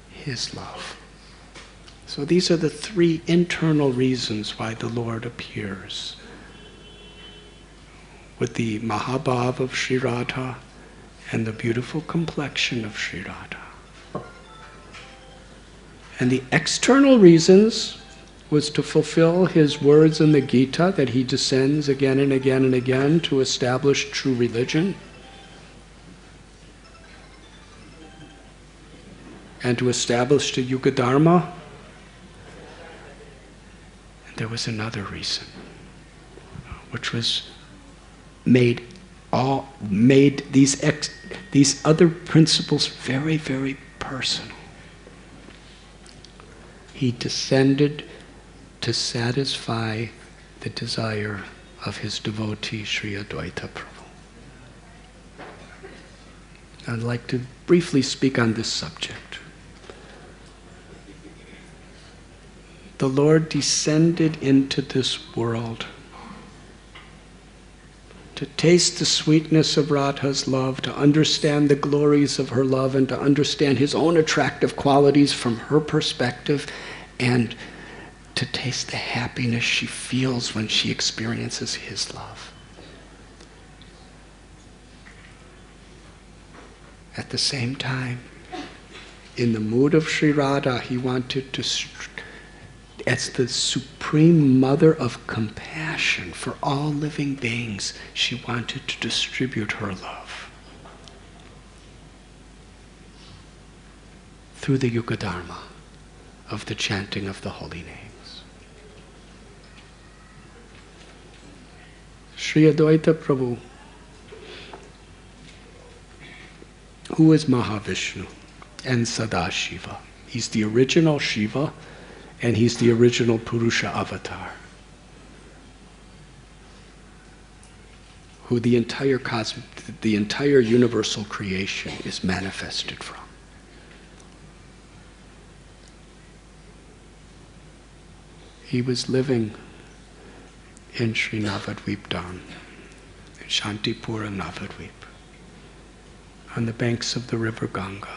his love. So these are the three internal reasons why the Lord appears. With the Mahabhav of Sri Radha and the beautiful complexion of Sri Radha. And the external reasons was to fulfill his words in the Gita that he descends again and again and again to establish true religion and to establish the Yuga Dharma. And there was another reason, which was made these other principles very, very personal. He descended to satisfy the desire of his devotee, Sri Advaita Prabhu. I'd like to briefly speak on this subject. The Lord descended into this world to taste the sweetness of Radha's love, to understand the glories of her love, and to understand his own attractive qualities from her perspective, and to taste the happiness she feels when she experiences his love. At the same time, in the mood of Sri Radha, he wanted to, as the supreme mother of compassion for all living beings, she wanted to distribute her love through the Yuga Dharma of the chanting of the holy names. Sri Advaita Prabhu, who is Mahavishnu and Sadashiva. He's the original Shiva and he's the original Purusha avatar, who the entire universal creation is manifested from. He was living in Sri Navadvip Dham, in Shantipura Navadvip, on the banks of the river Ganga.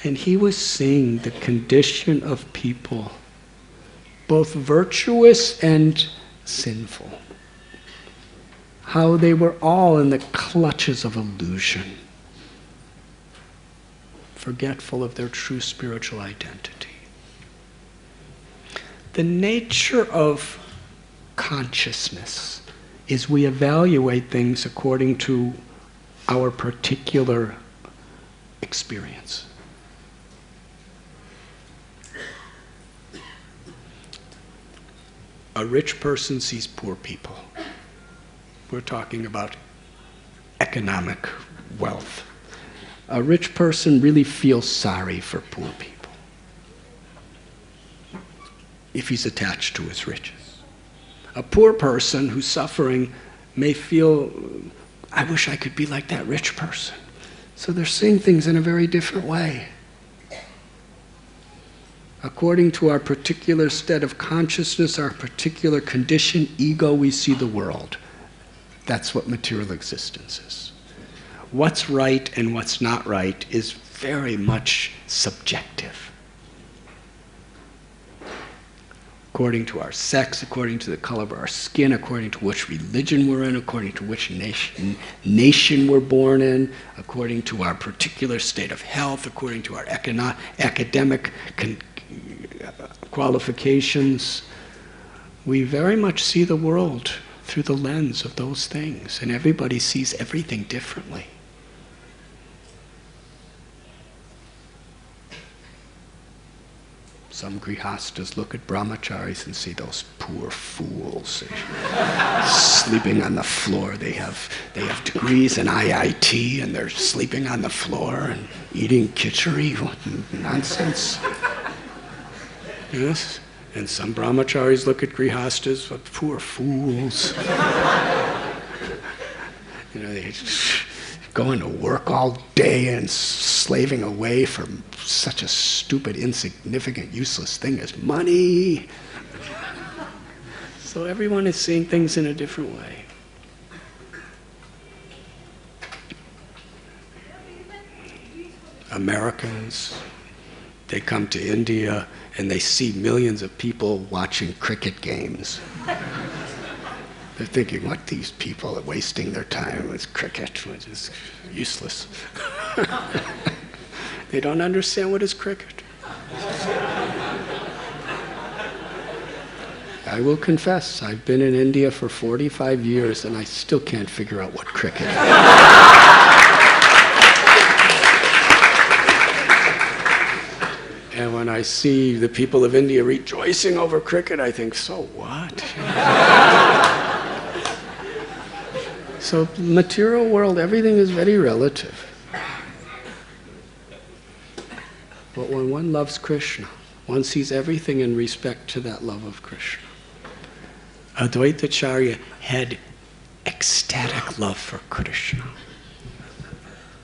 And he was seeing the condition of people, both virtuous and sinful. How they were all in the clutches of illusion. forgetful of their true spiritual identity. The nature of consciousness is we evaluate things according to our particular experience. A rich person sees poor people. We're talking about economic wealth. A rich person really feels sorry for poor people if he's attached to his riches. A poor person who's suffering may feel, I wish I could be like that rich person. So they're seeing things in a very different way. According to our particular state of consciousness, our particular condition, ego, we see the world. That's what material existence is. What's right and what's not right is very much subjective. According to our sex, according to the color of our skin, according to which religion we're in, according to which nation we're born in, according to our particular state of health, according to our academic qualifications, we very much see the world through the lens of those things, and everybody sees everything differently. Some grihastas look at brahmacharis and see those poor fools sleeping on the floor. They have degrees in IIT and they're sleeping on the floor and eating khichdi. What nonsense. Yes? And some brahmacharis look at grihastas, what poor fools. They going to work all day and slaving away for such a stupid, insignificant, useless thing as money. So everyone is seeing things in a different way. Americans, they come to India and they see millions of people watching cricket games. They're thinking, what, these people are wasting their time with cricket, which is useless. They don't understand what is cricket. I will confess, I've been in India for 45 years and I still can't figure out what cricket is. And when I see the people of India rejoicing over cricket, I think, so what? So material world, everything is very relative. But when one loves Krishna, one sees everything in respect to that love of Krishna. Advaita Acharya had ecstatic love for Krishna.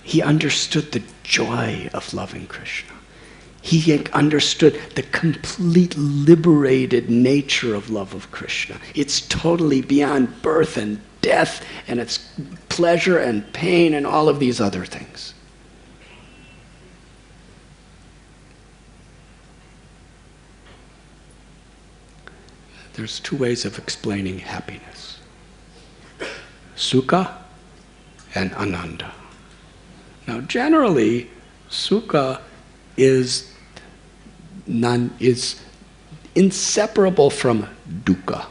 He understood the joy of loving Krishna. He understood the complete liberated nature of love of Krishna. It's totally beyond birth and death, and it's pleasure and pain and all of these other things. There's two ways of explaining happiness. Sukha and ananda. Now generally, sukha is inseparable from dukkha.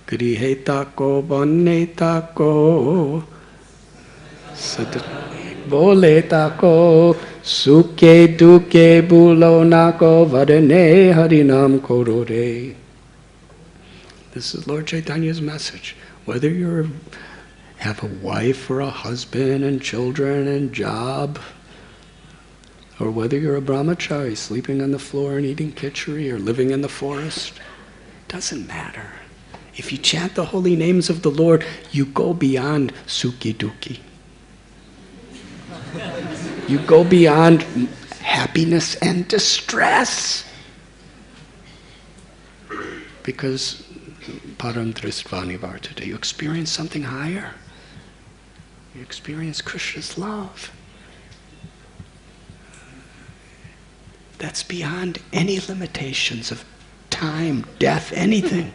Griheta ko baneta ko boleta ko sukhe dukkhe bulona ko vadane harinam korore. This is Lord Chaitanya's message. Whether you have a wife or a husband and children and job, or whether you're a brahmachari sleeping on the floor and eating khichdi or living in the forest, doesn't matter. If you chant the holy names of the Lord, you go beyond sukhi dukhi. You go beyond happiness and distress. Because param dristvani vartate, you experience something higher. You experience Krishna's love. That's beyond any limitations of time, death, anything.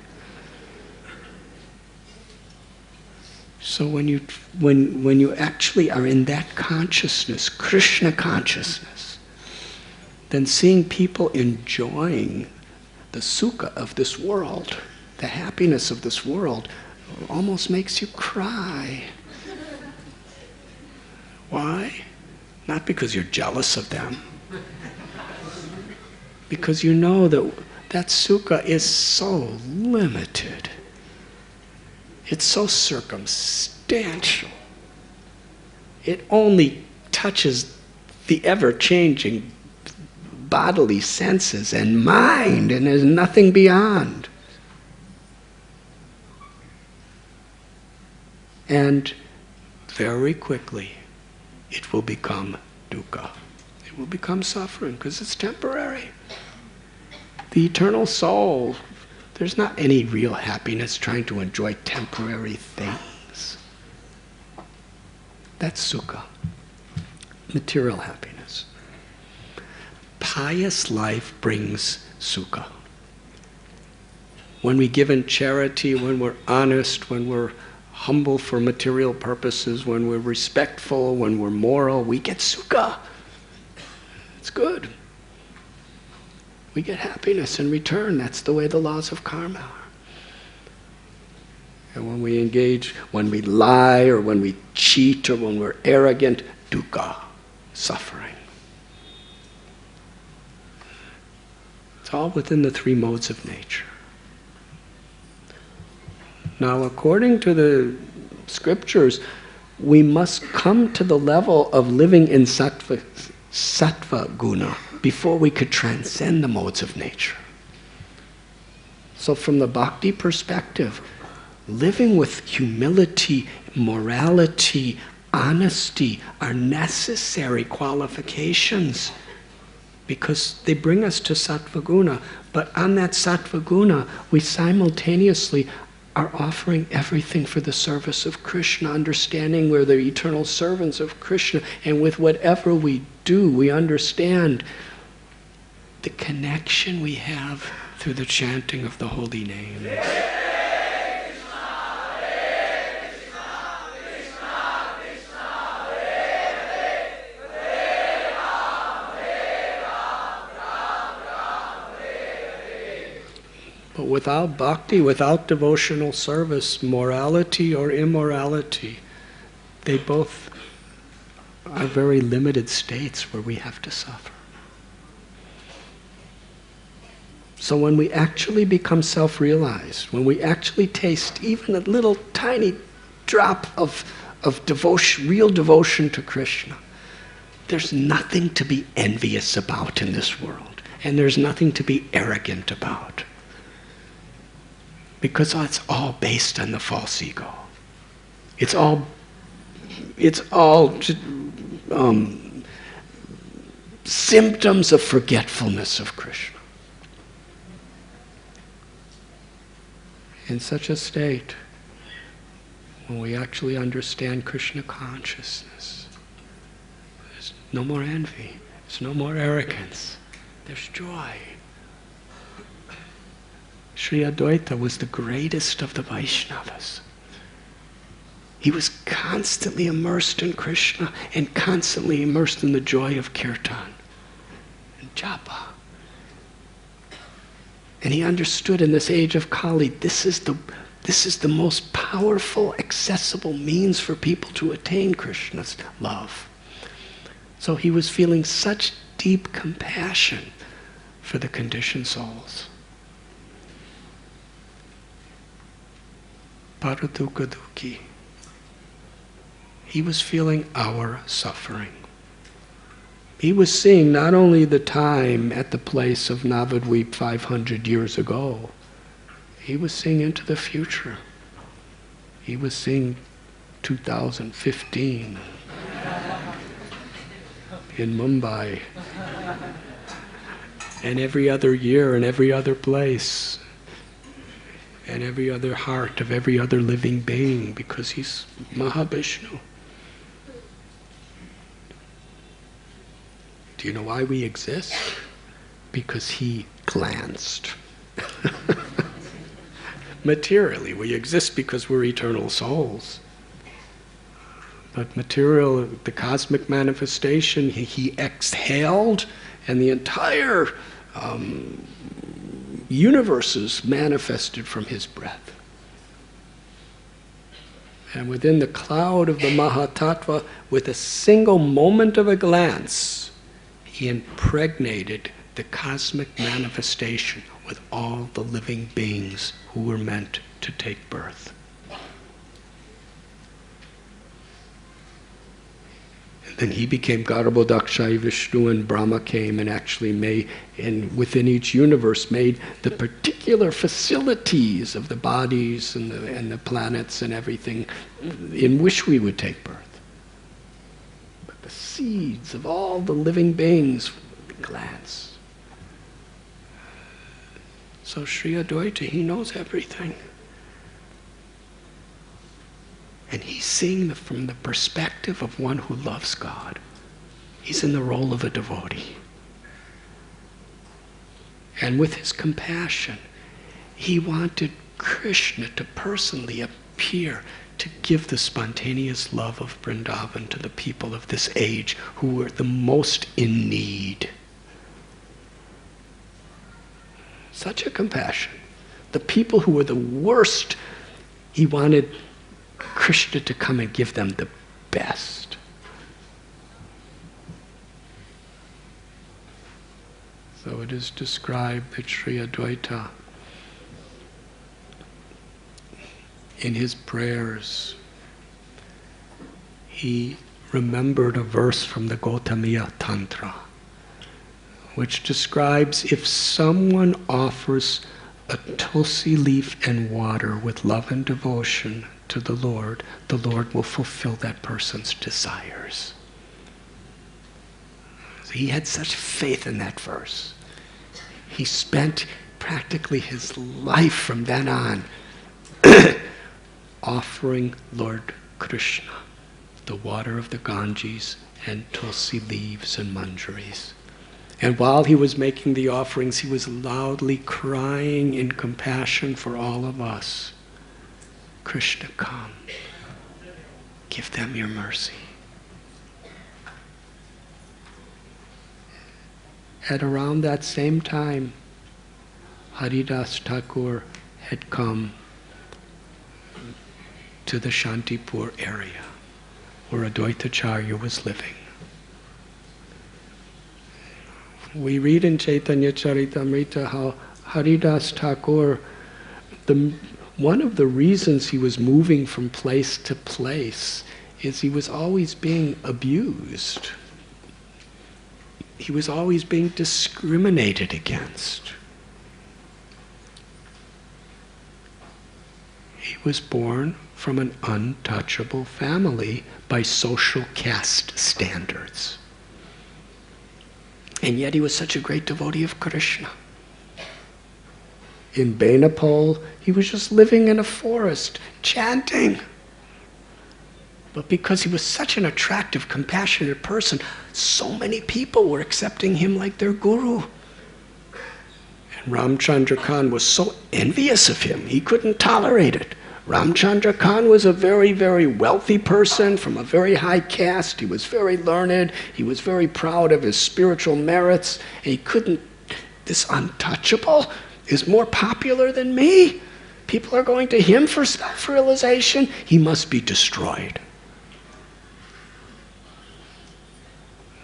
So when you actually are in that consciousness, Krishna consciousness, then seeing people enjoying the sukha of this world, the happiness of this world, almost makes you cry. Why? Not because you're jealous of them. Because you know that sukha is so limited. It's so circumstantial. It only touches the ever-changing bodily senses and mind, and there's nothing beyond. And very quickly, it will become dukkha. It will become suffering because it's temporary. The eternal soul, there's not any real happiness trying to enjoy temporary things. That's sukha, material happiness. Pious life brings sukha. When we give in charity, when we're honest, when we're humble for material purposes, when we're respectful, when we're moral, we get sukha. It's good. We get happiness in return. That's the way the laws of karma are. And when we engage, when we lie, or when we cheat, or when we're arrogant, dukkha, suffering. It's all within the three modes of nature. Now, according to the scriptures, we must come to the level of living in sattva guna before we could transcend the modes of nature. So from the bhakti perspective, living with humility, morality, honesty are necessary qualifications because they bring us to sattva guna. But on that sattva guna, we simultaneously are offering everything for the service of Krishna, understanding we're the eternal servants of Krishna, and with whatever we do, we understand the connection we have through the chanting of the holy names. But without bhakti, without devotional service, morality or immorality, they both are very limited states where we have to suffer. So when we actually become self-realized, when we actually taste even a little tiny drop of devotion, real devotion to Krishna, there's nothing to be envious about in this world, and there's nothing to be arrogant about. Because it's all based on the false ego. It's all symptoms of forgetfulness of Krishna. In such a state, when we actually understand Krishna consciousness, there's no more envy, there's no more arrogance, there's joy. Sri Advaita was the greatest of the Vaishnavas. He was constantly immersed in Krishna and constantly immersed in the joy of kirtan and japa. And he understood in this age of Kali, this is the most powerful, accessible means for people to attain Krishna's love. So he was feeling such deep compassion for the conditioned souls. Paradukkha dukhi. He was feeling our suffering. He was seeing not only the time at the place of Navadvip 500 years ago, he was seeing into the future. He was seeing 2015 in Mumbai, and every other year and every other place, and every other heart of every other living being, because he's Mahavishnu. Do you know why we exist? Because he glanced. Materially, we exist because we're eternal souls. But material, the cosmic manifestation, he exhaled, and the entire universes manifested from his breath. And within the cloud of the Mahatattva, with a single moment of a glance, he impregnated the cosmic manifestation with all the living beings who were meant to take birth. Then he became Garbhodakshai Vishnu, and Brahma came and actually made, and within each universe made the particular facilities of the bodies and the planets and everything in which we would take birth. But the seeds of all the living beings, glance. So Sri Advaita, he knows everything. And he's seeing from the perspective of one who loves God. He's in the role of a devotee. And with his compassion, he wanted Krishna to personally appear to give the spontaneous love of Vrindavan to the people of this age who were the most in need. Such a compassion. The people who were the worst, he wanted Krishna to come and give them the best. So it is described that Sri Advaita, in his prayers, he remembered a verse from the Gautamiya Tantra, which describes if someone offers a tulsi leaf and water with love and devotion to the Lord will fulfill that person's desires. So he had such faith in that verse. He spent practically his life from then on offering Lord Krishna the water of the Ganges and tulsi leaves and manjaris. And while he was making the offerings, he was loudly crying in compassion for all of us. Krishna, come. Give them your mercy. At around that same time, Haridas Thakur had come to the Shantipur area where Advaitacharya was living. We read in Chaitanya Charitamrita how Haridas Thakur, one of the reasons he was moving from place to place is he was always being abused. He was always being discriminated against. He was born from an untouchable family by social caste standards. And yet he was such a great devotee of Krishna. In Benapole, he was just living in a forest, chanting. But because he was such an attractive, compassionate person, so many people were accepting him like their guru. And Ramchandra Khan was so envious of him, he couldn't tolerate it. Ramchandra Khan was a very, very wealthy person from a very high caste. He was very learned. He was very proud of his spiritual merits. And he couldn't, this untouchable is more popular than me. People are going to him for self-realization. He must be destroyed.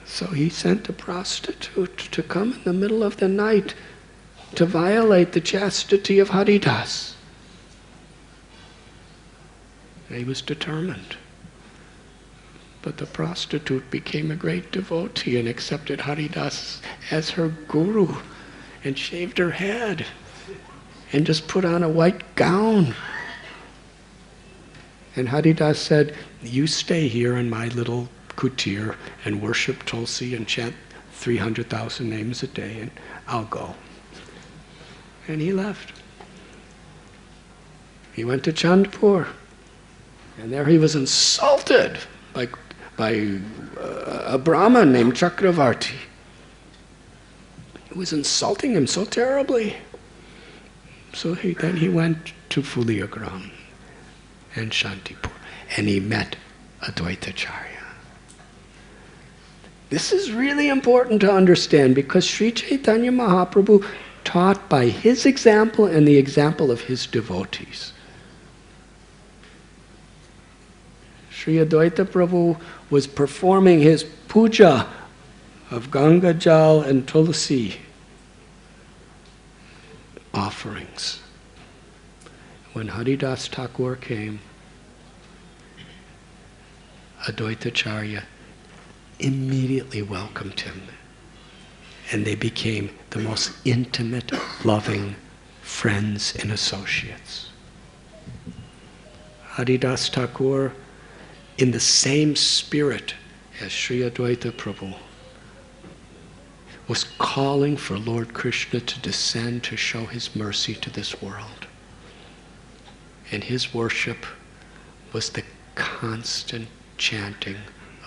So he sent a prostitute to come in the middle of the night to violate the chastity of Haridas. He was determined. But the prostitute became a great devotee and accepted Haridas as her guru and shaved her head and just put on a white gown. And Haridas said, you stay here in my little kutir and worship Tulsi and chant 300,000 names a day and I'll go. And he left. He went to Chandpur. And there he was insulted by a Brahmin named Chakravarti. He was insulting him so terribly. So then he went to Fuliagram and Shantipur. And he met Advaitacharya. This is really important to understand because Sri Chaitanya Mahaprabhu taught by his example and the example of his devotees. Sri Advaita Prabhu was performing his puja of Ganga Jal and Tulsi offerings. When Haridas Thakur came, Advaitacharya immediately welcomed him, and they became the most intimate, loving friends and associates. Haridas Thakur, in the same spirit as Sri Advaita Prabhu, was calling for Lord Krishna to descend to show his mercy to this world. And his worship was the constant chanting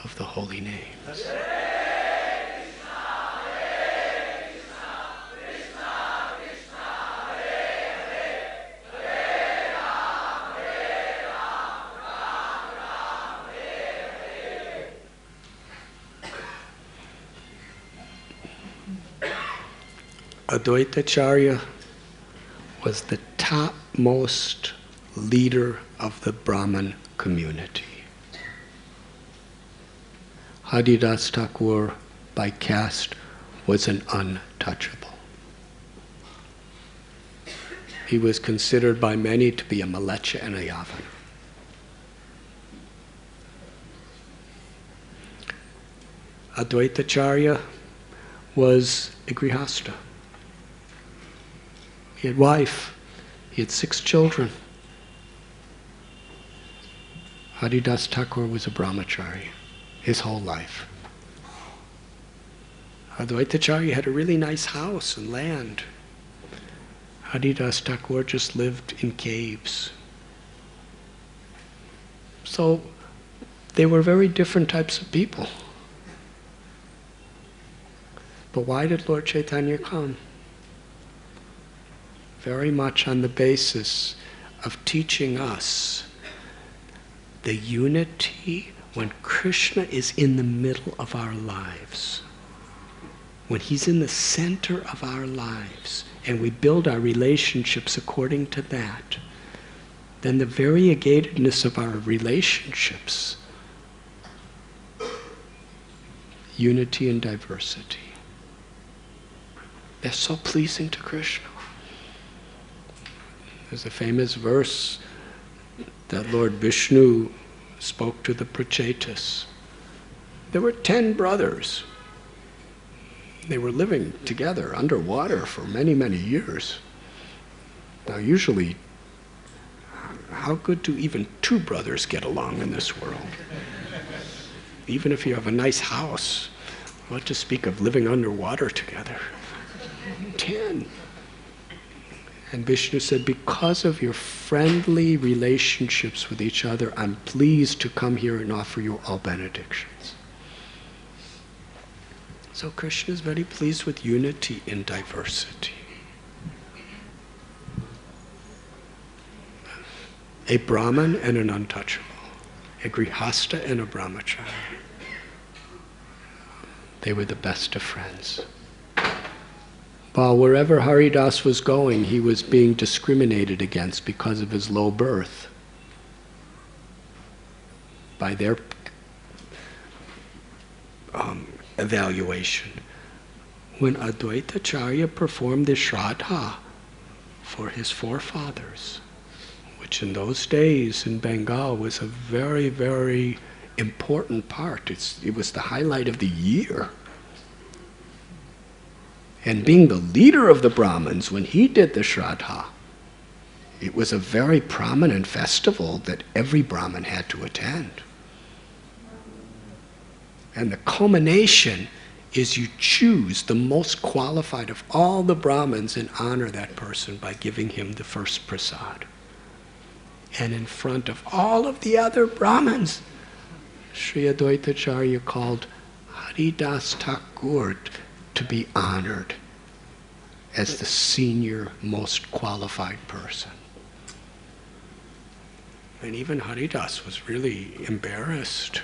of the holy names. Advaitacharya was the topmost leader of the Brahmin community. Haridas Thakur, by caste, was an untouchable. He was considered by many to be a malecha and a yavan. Advaitacharya was a grihasta. He had wife. He had 6 children. Haridas Thakur was a brahmachari his whole life. Advaitacharya had a really nice house and land. Haridas Thakur just lived in caves. So they were very different types of people. But why did Lord Chaitanya come? Very much on the basis of teaching us the unity when Krishna is in the middle of our lives. When he's in the center of our lives and we build our relationships according to that, then the variegatedness of our relationships, unity and diversity, they're so pleasing to Krishna. There's a famous verse that Lord Vishnu spoke to the Prachetas. There were 10 brothers. They were living together underwater for many, many years. Now usually, how good do even 2 brothers get along in this world? Even if you have a nice house, what to speak of living underwater together? 10. And Vishnu said, because of your friendly relationships with each other, I'm pleased to come here and offer you all benedictions. So Krishna is very pleased with unity in diversity. A Brahman and an untouchable. A Grihasta and a Brahmachari. They were the best of friends. While wherever Haridas was going, he was being discriminated against because of his low birth by their evaluation. When Advaitacharya performed the Shraddha for his forefathers, which in those days in Bengal was a very, very important part. It was the highlight of the year. And being the leader of the Brahmins, when he did the Shraddha, it was a very prominent festival that every Brahmin had to attend. And the culmination is you choose the most qualified of all the Brahmins and honor that person by giving him the first prasad. And in front of all of the other Brahmins, Sri Advaitacharya called Haridas Thakur to be honored as the senior, most qualified person. And even Haridas was really embarrassed.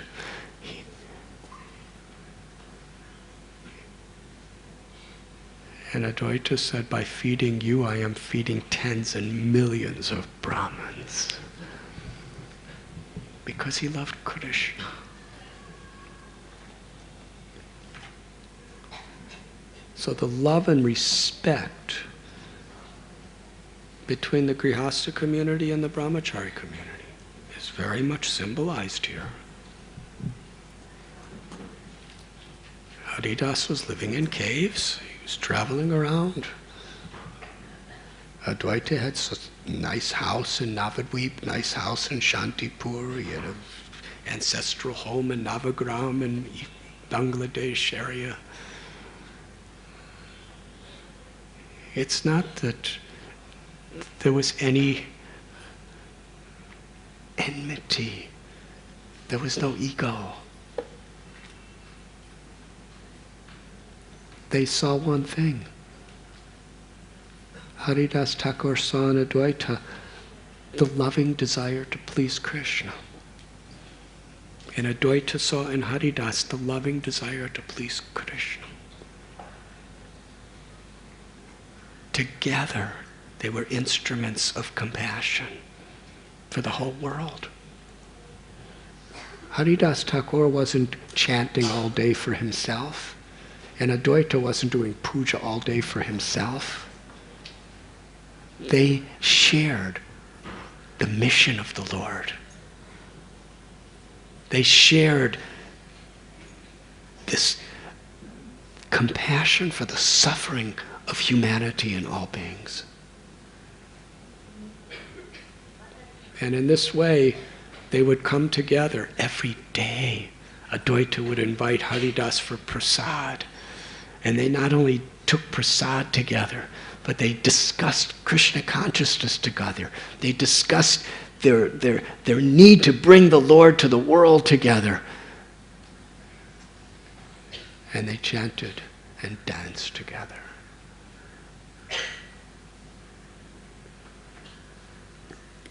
And Advaita said, by feeding you, I am feeding tens and millions of Brahmins. Because he loved Krishna. So the love and respect between the Grihastha community and the Brahmachari community is very much symbolized here. Haridas was living in caves. He was traveling around. Advaita had such a nice house in Navadvip, nice house in Shantipur. He had an ancestral home in Navagram in Bangladesh area. It's not that there was any enmity. There was no ego. They saw one thing. Haridas Thakur saw in Advaita the loving desire to please Krishna. And Advaita saw in Haridas the loving desire to please Krishna. Together, they were instruments of compassion for the whole world. Haridas Thakur wasn't chanting all day for himself, and Advaita wasn't doing puja all day for himself. They shared the mission of the Lord. They shared this compassion for the suffering of humanity and all beings. And in this way, they would come together every day. Advaita would invite Haridas for prasad. And they not only took prasad together, but they discussed Krishna consciousness together. They discussed their need to bring the Lord to the world together. And they chanted and danced together.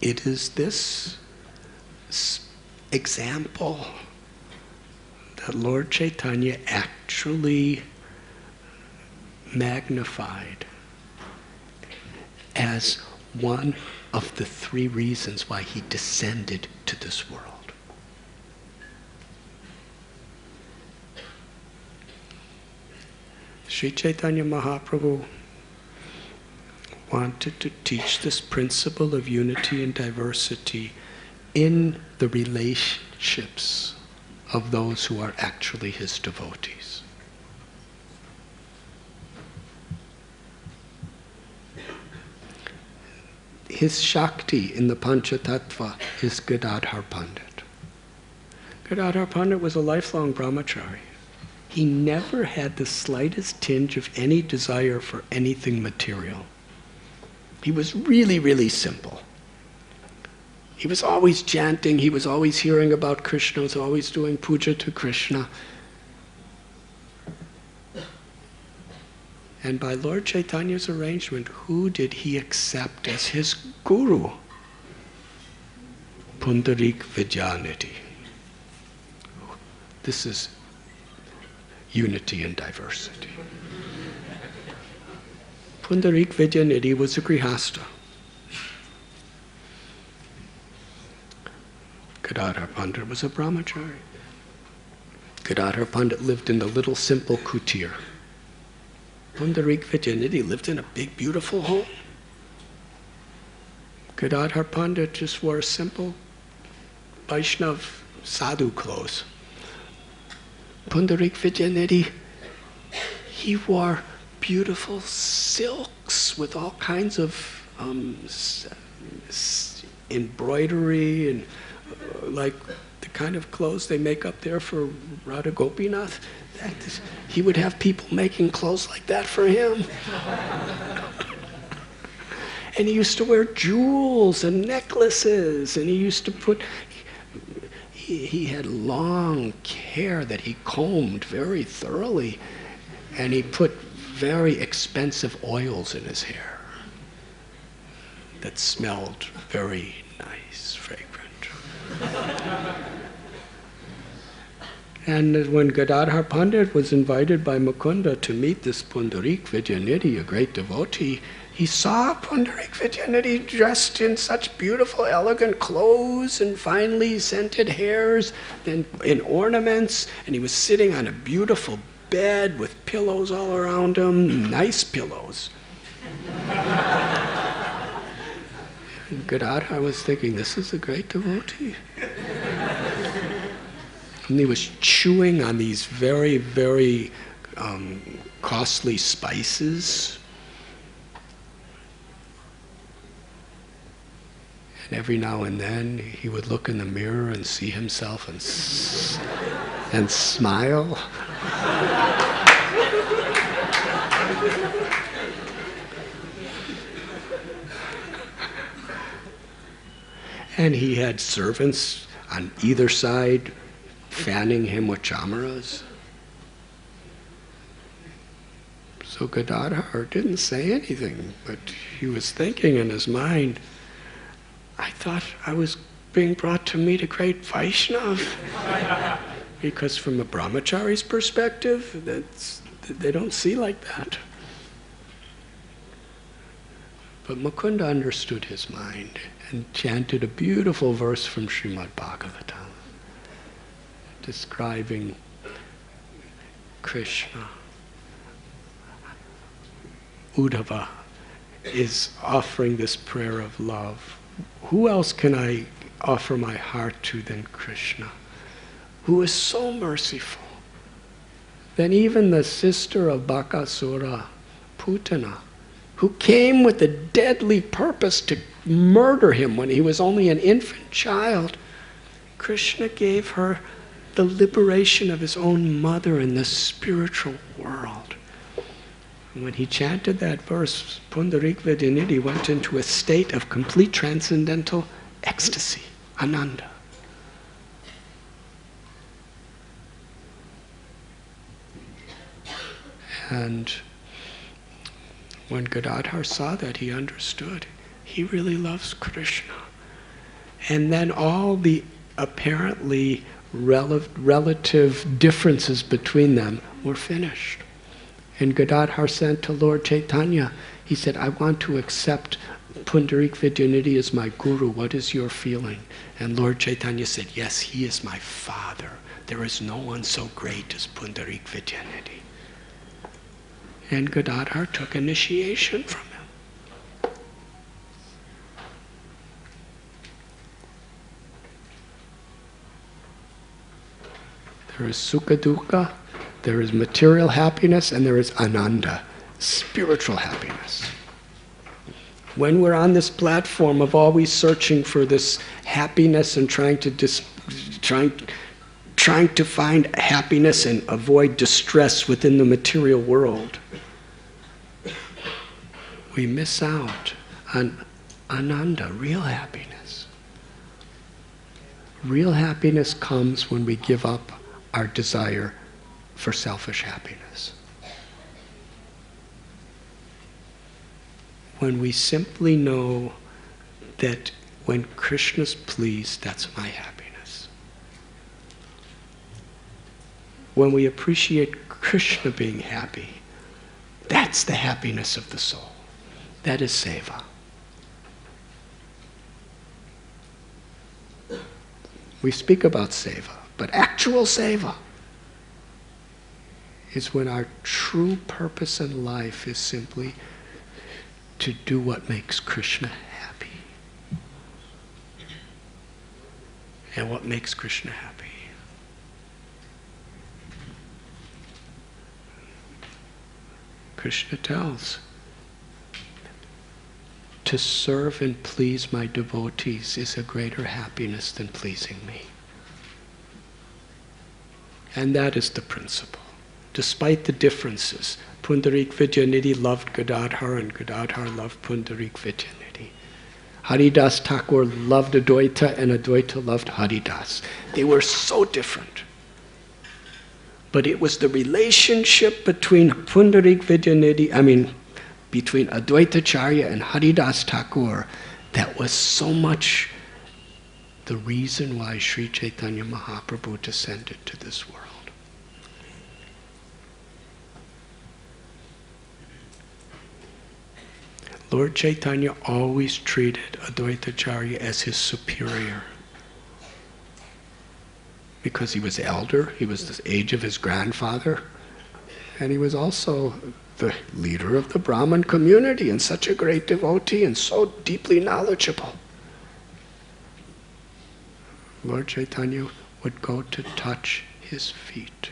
It is this example that Lord Chaitanya actually magnified as one of the three reasons why he descended to this world. Sri Chaitanya Mahaprabhu wanted to teach this principle of unity and diversity in the relationships of those who are actually his devotees. His Shakti in the Panchatattva is Gadadhar Pandit. Gadadhar Pandit was a lifelong brahmachari. He never had the slightest tinge of any desire for anything material. He was really, really simple. He was always chanting, he was always hearing about Krishna, was always doing puja to Krishna. And by Lord Chaitanya's arrangement, who did he accept as his guru? Pundarik Vidyanidhi. This is unity and diversity. Pundarik Vidyanidhi was a Grihastha. Gadadhar Pandit was a brahmachari. Gadadhar Pandit lived in the little simple kutir. Pundarik Vidyanidhi lived in a big, beautiful home. Gadadhar Pandit just wore simple Vaishnava sadhu clothes. Pundarik Vidyanidhi, he wore beautiful silks with all kinds of embroidery and like the kind of clothes they make up there for Radha Gopinath. He would have people making clothes like that for him. And he used to wear jewels and necklaces, and he used to put, he had long hair that he combed very thoroughly, and he put very expensive oils in his hair that smelled very nice, fragrant. And when Gadadhar Pandit was invited by Mukunda to meet this Pundarik Vidyanidhi, a great devotee, he saw Pundarik Vidyanidhi dressed in such beautiful, elegant clothes and finely scented hairs and in ornaments, and he was sitting on a beautiful bed with pillows all around him, nice pillows. And Gadadhar was thinking, this is a great devotee. And he was chewing on these very, very costly spices. And every now and then he would look in the mirror and see himself and smile. And he had servants on either side fanning him with chamaras. So Gadadhar didn't say anything, but he was thinking in his mind, I thought I was being brought to meet a great Vaishnava. Because from a brahmachari's perspective, they don't see like that. But Mukunda understood his mind and chanted a beautiful verse from Srimad Bhagavatam describing Krishna. Uddhava is offering this prayer of love. Who else can I offer my heart to than Krishna, who is so merciful that even the sister of Bakasura, Putana, who came with the deadly purpose to murder him when he was only an infant child, Krishna gave her the liberation of his own mother in the spiritual world. And when he chanted that verse, Pundarik Vidyanidhi went into a state of complete transcendental ecstasy, ananda. And when Gadadhar saw that, he understood. He really loves Krishna. And then all the apparently relative differences between them were finished. And Gadadhar sent to Lord Chaitanya. He said, I want to accept Pundarik Vidyanidhi as my guru. What is your feeling? And Lord Chaitanya said, yes, he is my father. There is no one so great as Pundarik Vidyanidhi. And Gadadhar took initiation from him. There is sukha dukkha, there is material happiness, and there is ananda, spiritual happiness. When we're on this platform of always searching for this happiness and trying to find happiness and avoid distress within the material world, we miss out on ananda, real happiness. Real happiness comes when we give up our desire for selfish happiness. When we simply know that when Krishna's pleased, that's my happiness. When we appreciate Krishna being happy, that's the happiness of the soul. That is seva. We speak about seva, but actual seva is when our true purpose in life is simply to do what makes Krishna happy. And what makes Krishna happy? Krishna tells, to serve and please my devotees is a greater happiness than pleasing me. And that is the principle. Despite the differences, Pundarik Vidyanidhi loved Gadadhar and Gadadhar loved Pundarik Vidyanidhi. Haridas Thakur loved Advaita and Advaita loved Haridas. They were so different. But it was the relationship between Pundarik Vidyanidhi, between Advaitacharya and Haridas Thakur that was so much the reason why Sri Chaitanya Mahaprabhu descended to this world. Lord Chaitanya always treated Advaitacharya as his superior. Because he was elder, he was the age of his grandfather, and he was also the leader of the Brahmin community and such a great devotee and so deeply knowledgeable. Lord Chaitanya would go to touch his feet,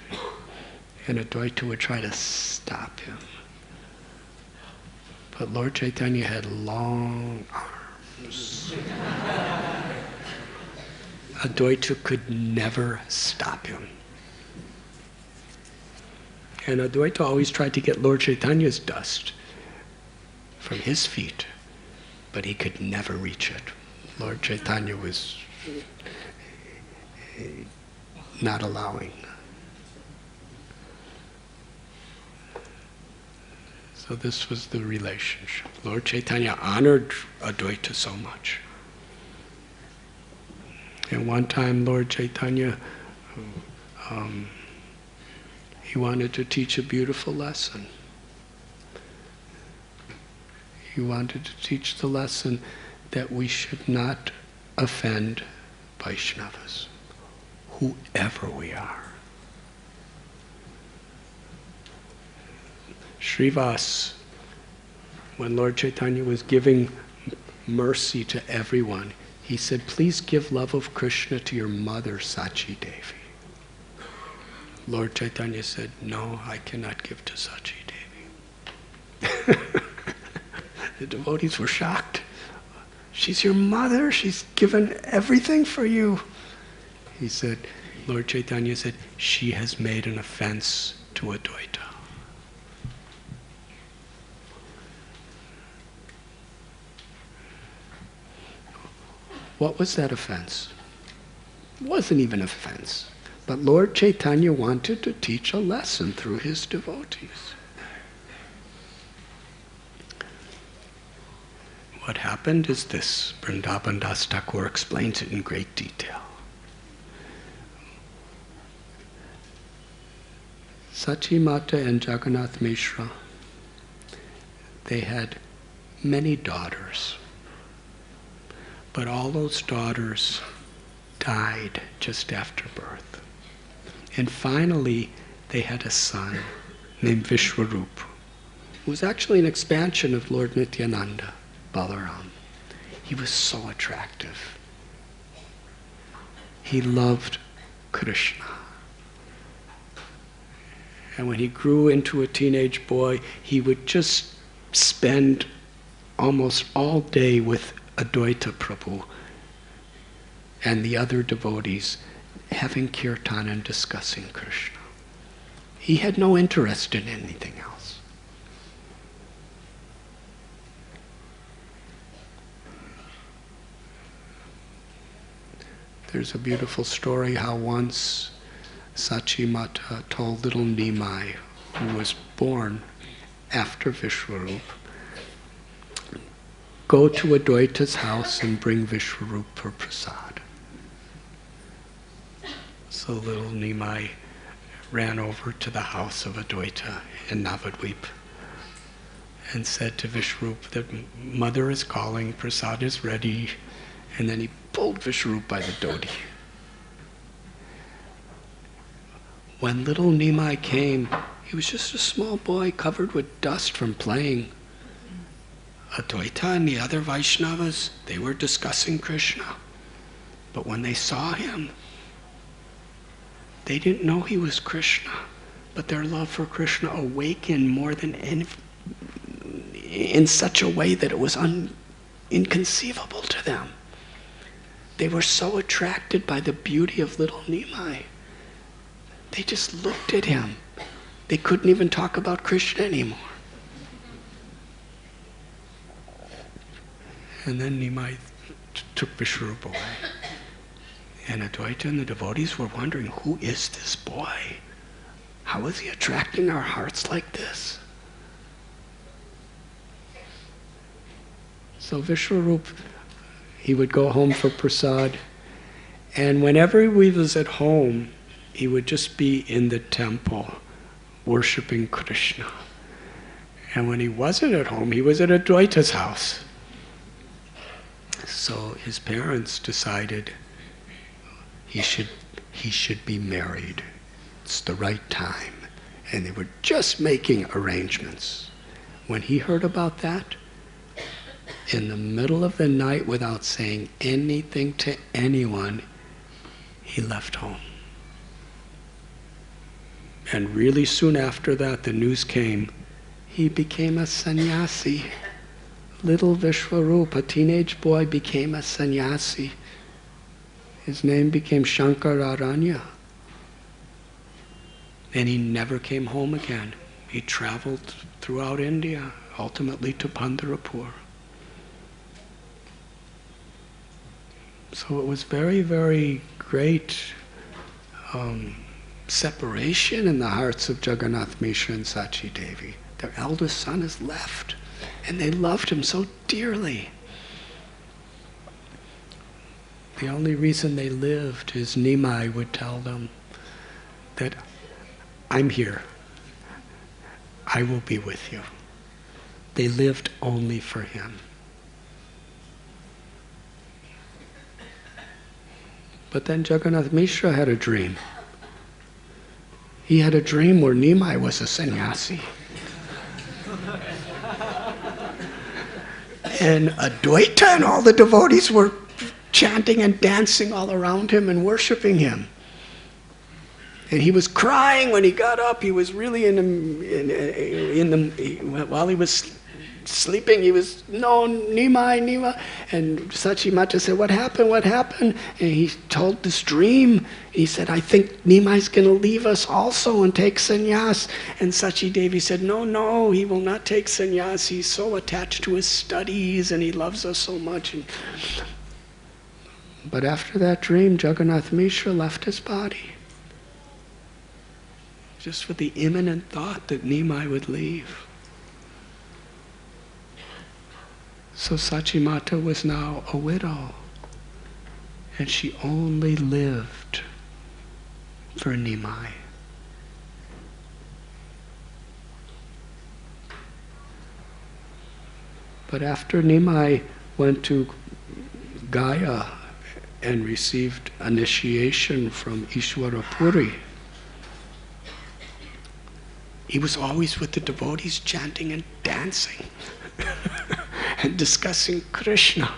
and Advaita would try to stop him. But Lord Chaitanya had long arms. Advaita could never stop him. And Advaita always tried to get Lord Chaitanya's dust from his feet, but he could never reach it. Lord Chaitanya was not allowing. So this was the relationship. Lord Chaitanya honored Advaita so much. And one time Lord Chaitanya, he wanted to teach a beautiful lesson. He wanted to teach the lesson that we should not offend Vaishnavas, whoever we are. Srivas, when Lord Chaitanya was giving mercy to everyone, he said, please give love of Krishna to your mother, Sachi Devi. Lord Chaitanya said, no, I cannot give to Sachi Devi. The devotees were shocked. She's your mother, she's given everything for you. He said, Lord Chaitanya said, she has made an offense to Advaita. What was that offense? It wasn't even an offense. But Lord Chaitanya wanted to teach a lesson through his devotees. What happened is this. Vrindavan Das Thakur explains it in great detail. Sachi Mata and Jagannath Mishra, they had many daughters. But all those daughters died just after birth. And finally, they had a son named Vishwarup, who was actually an expansion of Lord Nityananda, Balaram. He was so attractive. He loved Krishna. And when he grew into a teenage boy, he would just spend almost all day with Advaita Prabhu and the other devotees having kirtan and discussing Krishna. He had no interest in anything else. There's a beautiful story how once Sachi Mata told little Nimai, who was born after Vishwarup, go to Advaita's house and bring Vishwarup for prasad. So little Nimai ran over to the house of Advaita in Navadvip and said to Vishwarup that mother is calling, prasad is ready, and then he pulled Vishwarup by the dhoti. When little Nimai came, he was just a small boy covered with dust from playing. Advaita and the other Vaishnavas, they were discussing Krishna. But when they saw him, they didn't know he was Krishna. But their love for Krishna awakened more than any, in such a way that it was inconceivable to them. They were so attracted by the beauty of little Nimai. They just looked at him. They couldn't even talk about Krishna anymore. And then Nimai took Vishwarup away. And Advaita and the devotees were wondering, who is this boy? How is he attracting our hearts like this? So Vishwarup, he would go home for prasad, And whenever he was at home, he would just be in the temple worshipping Krishna. And when he wasn't at home, he was at Advaita's house. So his parents decided he should be married. It's the right time. And they were just making arrangements. When he heard about that, in the middle of the night, without saying anything to anyone, he left home. And really soon after that, the news came, he became a sannyasi. Little Vishwarup, a teenage boy, became a sannyasi. His name became Shankararanya. And he never came home again. He traveled throughout India, ultimately to Pandharpur. So it was very, very great separation in the hearts of Jagannath Mishra and Sachi Devi. Their eldest son has left, and they loved him so dearly. The only reason they lived is Nimai would tell them that I'm here. I will be with you. They lived only for him. But then Jagannath Mishra had a dream. He had a dream where Nimai was a sannyasi. And Advaita and all the devotees were chanting and dancing all around him and worshiping him. And he was crying when he got up. He was really while he was sleeping, he was, no, Nimai. And Sachimata said, what happened? And he told this dream. He said, I think Nimai's going to leave us also and take sannyas. And Sachi Devi said, no, he will not take sannyas. He's so attached to his studies and he loves us so much. But after that dream, Jagannath Mishra left his body. Just with the imminent thought that Nimai would leave. So Sachimata was now a widow, and she only lived for Nimai. But after Nimai went to Gaya and received initiation from Ishwara Puri, he was always with the devotees chanting and dancing and discussing Krishna.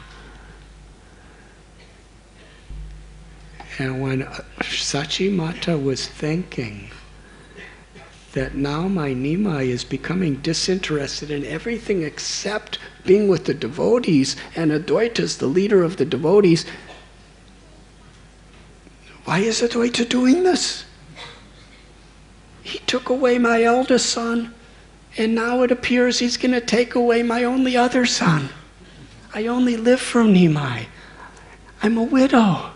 And when Sachimata was thinking that now my Nimai is becoming disinterested in everything except being with the devotees, and Advaita is the leader of the devotees, why is Advaita doing this? He took away my eldest son, and now it appears he's going to take away my only other son. I only live from Nimai. I'm a widow.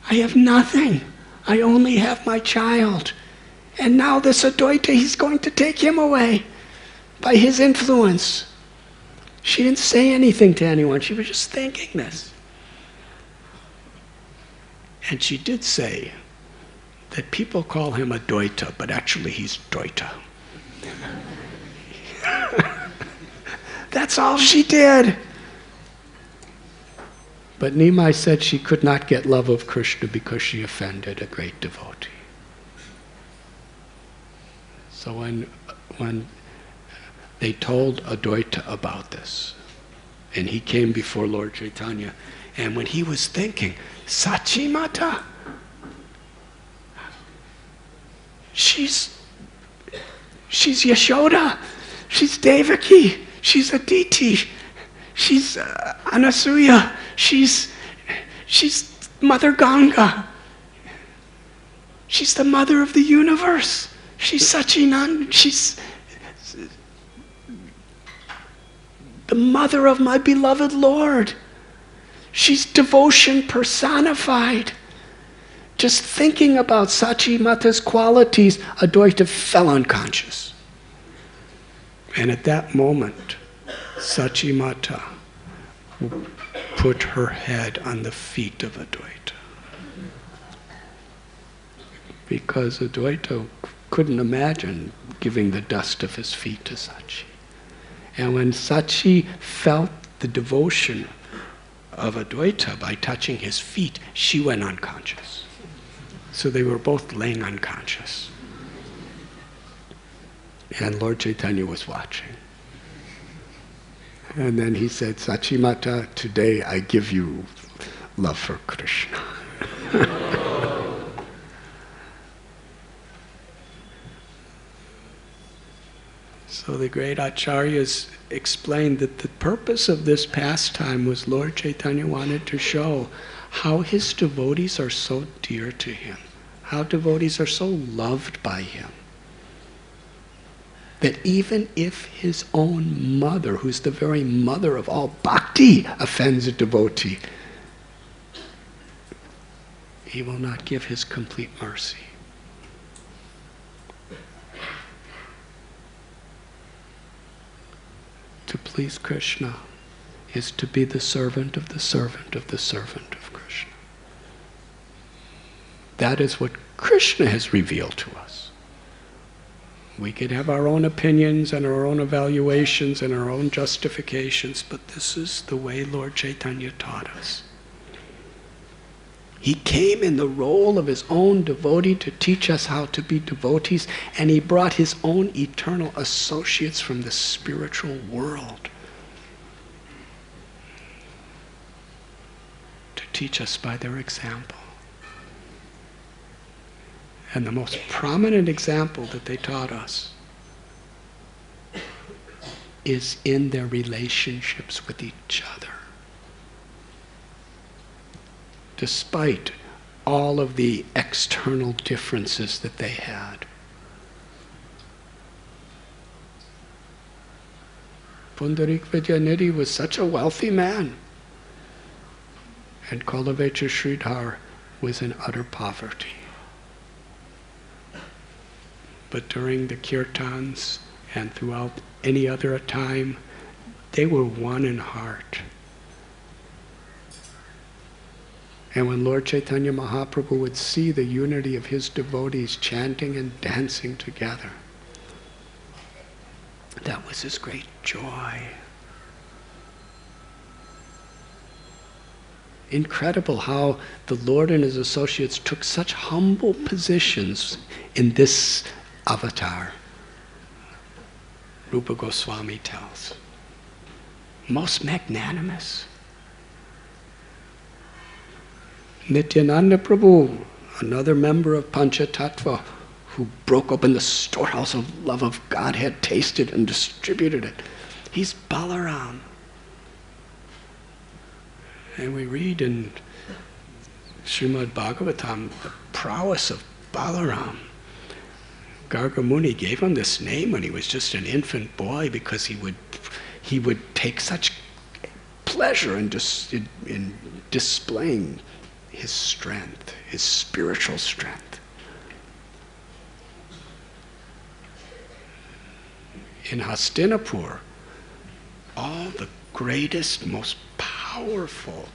I have nothing. I only have my child. And now this Advaita, he's going to take him away by his influence. She didn't say anything to anyone. She was just thinking this. And she did say that people call him Advaita, but actually he's Dvaita. That's all she did. But Nimai said she could not get love of Krishna because she offended a great devotee. So when they told Advaita about this, and he came before Lord Chaitanya, and when he was thinking, Sachimata, she's Yashoda, she's Devaki, she's Aditi, she's Anasuya, she's Mother Ganga, she's the mother of the universe, she's Sachinan, she's the mother of my beloved Lord. She's devotion personified. Just thinking about Sachimata's qualities, Advaita fell unconscious. And at that moment, Sachimata put her head on the feet of Advaita. because Advaita couldn't imagine giving the dust of his feet to Sachi. And when Sachi felt the devotion of Advaita by touching his feet, she went unconscious. So they were both laying unconscious. And Lord Chaitanya was watching. And then he said, Sachi Mata, today I give you love for Krishna. So the great acharyas explained that the purpose of this pastime was Lord Chaitanya wanted to show how his devotees are so dear to him, how devotees are so loved by him, that even if his own mother, who's the very mother of all bhakti, offends a devotee, he will not give his complete mercy. To please Krishna is to be the servant of the servant of the servant of Krishna. That is what Krishna has revealed to us. We could have our own opinions and our own evaluations and our own justifications, but this is the way Lord Chaitanya taught us. He came in the role of his own devotee to teach us how to be devotees, and he brought his own eternal associates from the spiritual world to teach us by their example. And the most prominent example that they taught us is in their relationships with each other. Despite all of the external differences that they had. Pundarik Vidyanidhi was such a wealthy man, and Kolavecha Sridhar was in utter poverty. But during the kirtans and throughout any other time, they were one in heart. And when Lord Chaitanya Mahaprabhu would see the unity of his devotees chanting and dancing together, that was his great joy. Incredible how the Lord and his associates took such humble positions in this avatar. Rupa Goswami tells. Most magnanimous. Nityananda Prabhu, another member of Panchatattva, who broke open the storehouse of love of Godhead, tasted and distributed it. He's Balaram. And we read in Srimad Bhagavatam the prowess of Balaram. Garga Muni gave him this name when he was just an infant boy because he would take such pleasure in displaying his strength, his spiritual strength. In Hastinapur, all the greatest, most powerful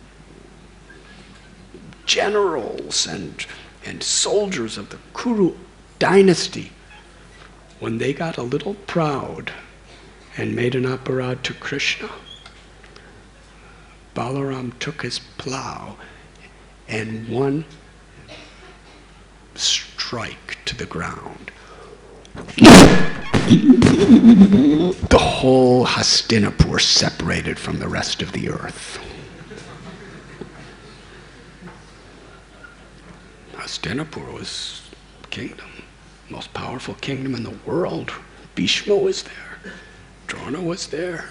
generals and soldiers of the Kuru dynasty, when they got a little proud and made an aparad to Krishna, Balaram took his plow and one strike to the ground. The whole Hastinapur separated from the rest of the earth. Hastinapur was kingdom, most powerful kingdom in the world. Bhishma was there. Drona was there.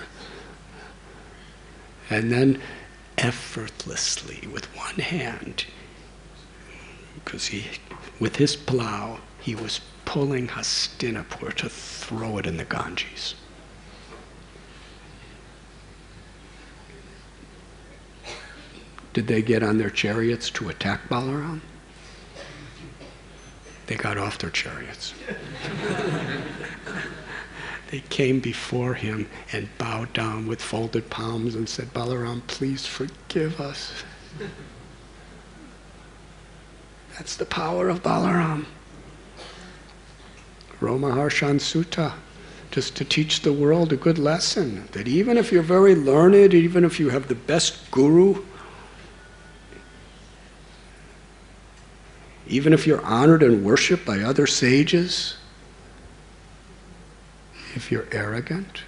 And then effortlessly, with one hand, because with his plow, he was pulling Hastinapur to throw it in the Ganges. Did they get on their chariots to attack Balaram? They got off their chariots. They came before him and bowed down with folded palms and said, Balaram, please forgive us. That's the power of Balaram. Romaharshan Sutta, just to teach the world a good lesson, that even if you're very learned, even if you have the best guru, even if you're honored and worshipped by other sages, if you're arrogant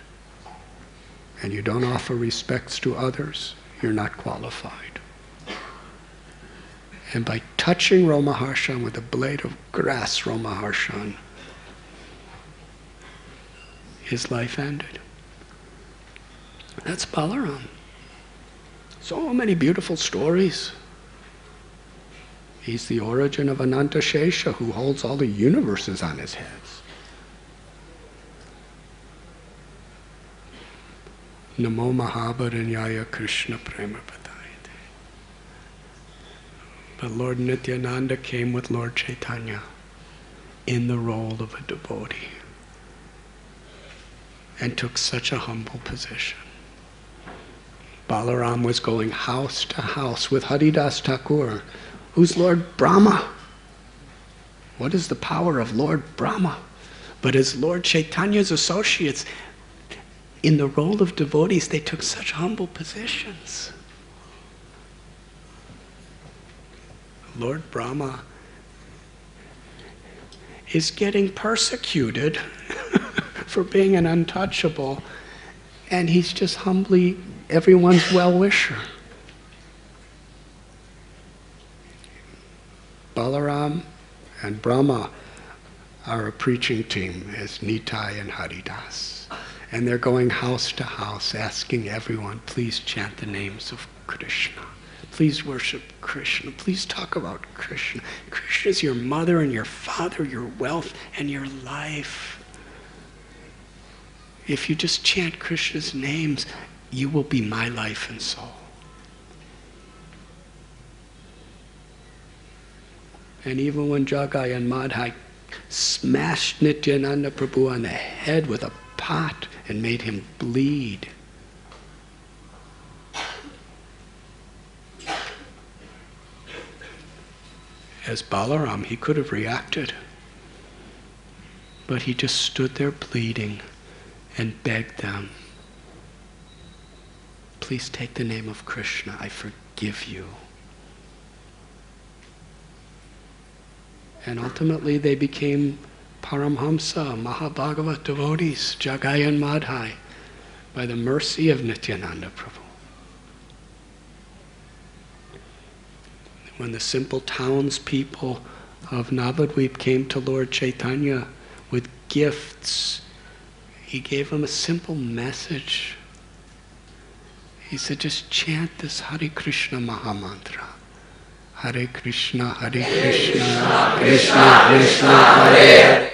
and you don't offer respects to others, you're not qualified. And by touching Romaharshan with a blade of grass, Romaharshan, his life ended. That's Balaram. So many beautiful stories. He's the origin of Ananta Shesha, who holds all the universes on his heads. Namo Mahabharanyaya Krishna Prema Padayate. But Lord Nityananda came with Lord Chaitanya in the role of a devotee and took such a humble position. Balaram was going house to house with Haridas Thakur, who's Lord Brahma. What is the power of Lord Brahma? But as Lord Chaitanya's associates, in the role of devotees, they took such humble positions. Lord Brahma is getting persecuted for being an untouchable, and he's just humbly everyone's well-wisher. Balaram and Brahma are a preaching team as Nitai and Haridas. And they're going house to house asking everyone, please chant the names of Krishna. Please worship Krishna. Please talk about Krishna. Krishna is your mother and your father, your wealth and your life. If you just chant Krishna's names, you will be my life and soul. And even when Jagai and Madhai smashed Nityananda Prabhu on the head with a pot and made him bleed, as Balaram, he could have reacted. But he just stood there bleeding and begged them, please take the name of Krishna, I forgive you. And ultimately they became Paramhamsa, Mahabhagavat devotees, Jagai and Madhai, by the mercy of Nityananda Prabhu. When the simple townspeople of Navadvip came to Lord Chaitanya with gifts, he gave them a simple message. He said, just chant this Hare Krishna Mahamantra. Hare Krishna, Krishna Krishna, Hare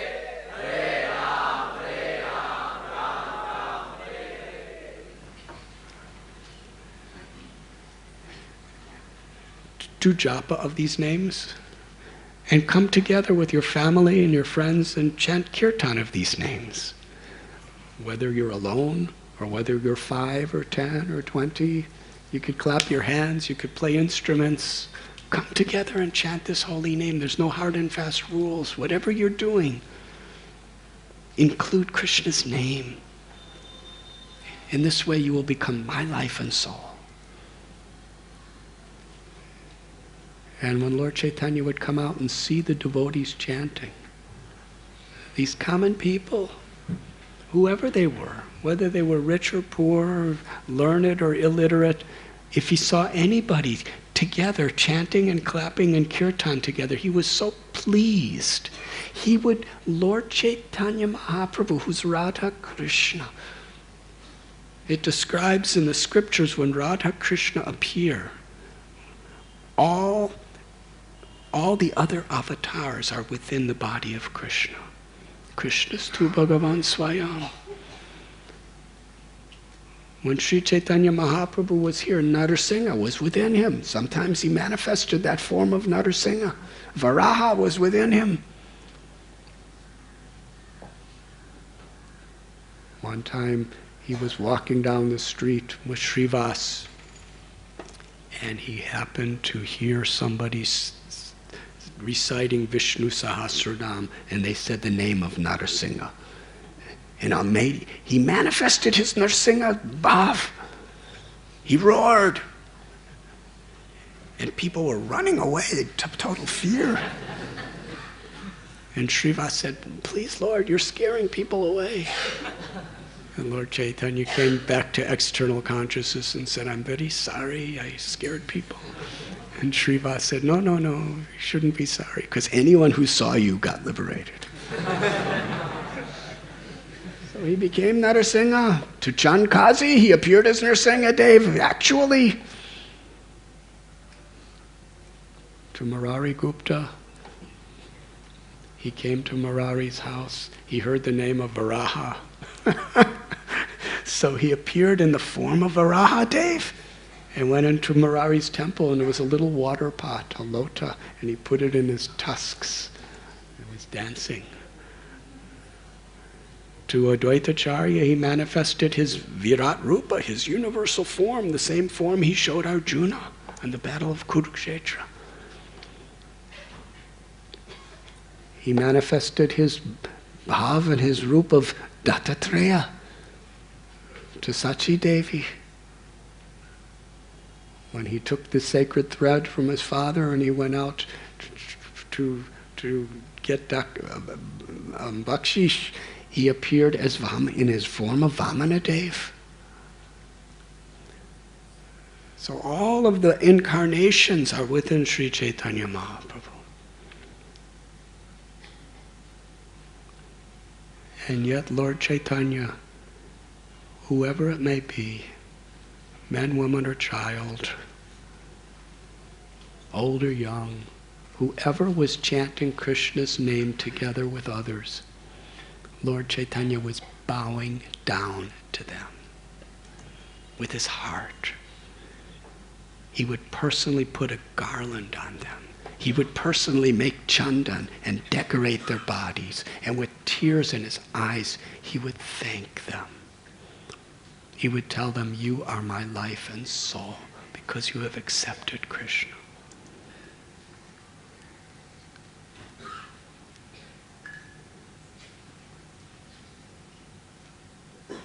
Hare, Ram, Ram, Hare. Do japa of these names and come together with your family and your friends and chant kirtan of these names. Whether you're alone or whether you're 5 or 10 or 20, you could clap your hands, you could play instruments. Come together and chant this holy name. There's no hard and fast rules. Whatever you're doing, include Krishna's name. In this way you will become my life and soul. And when Lord Chaitanya would come out and see the devotees chanting, these common people, whoever they were, whether they were rich or poor, or learned or illiterate, if he saw anybody together chanting and clapping and kirtan together, he was so pleased. He would, Lord Chaitanya Mahaprabhu, who's Radha Krishna, it describes in the scriptures when Radha Krishna appear, all the other avatars are within the body of Krishna. Krishna's tu Bhagavan Swayam. When Sri Chaitanya Mahaprabhu was here, Narsingha was within him. Sometimes he manifested that form of Narsingha. Varaha was within him. One time he was walking down the street with Srivas, and he happened to hear somebody reciting Vishnu Sahasranam, and they said the name of Narasimha. And he manifested his Narasimha bhav. He roared. And people were running away, total fear. And Srivas said, please, Lord, you're scaring people away. And Lord Chaitanya came back to external consciousness and said, I'm very sorry, I scared people. And Srivas said, no, you shouldn't be sorry, because anyone who saw you got liberated. So he became Narasimha. To Chand Kazi, he appeared as Narasimha Dev, actually. To Murari Gupta, he came to Murari's house. He heard the name of Varaha. So he appeared in the form of Varaha Dev and went into Murari's temple, and there was a little water pot, a lota, and he put it in his tusks and was dancing. To Advaitacharya, he manifested his Virat Rupa, his universal form, the same form he showed Arjuna in the battle of Kurukshetra. He manifested his bhav and his rupa of Dattatreya to Sachi Devi. When he took the sacred thread from his father and he went out to get bakshish, he appeared as in his form of Vamana Dev. So all of the incarnations are within Sri Chaitanya Mahaprabhu. And yet Lord Chaitanya, whoever it may be, man, woman, or child, old or young, whoever was chanting Krishna's name together with others, Lord Chaitanya was bowing down to them with his heart. He would personally put a garland on them. He would personally make chandan and decorate their bodies, and with tears in his eyes, he would thank them. He would tell them, you are my life and soul because you have accepted Krishna.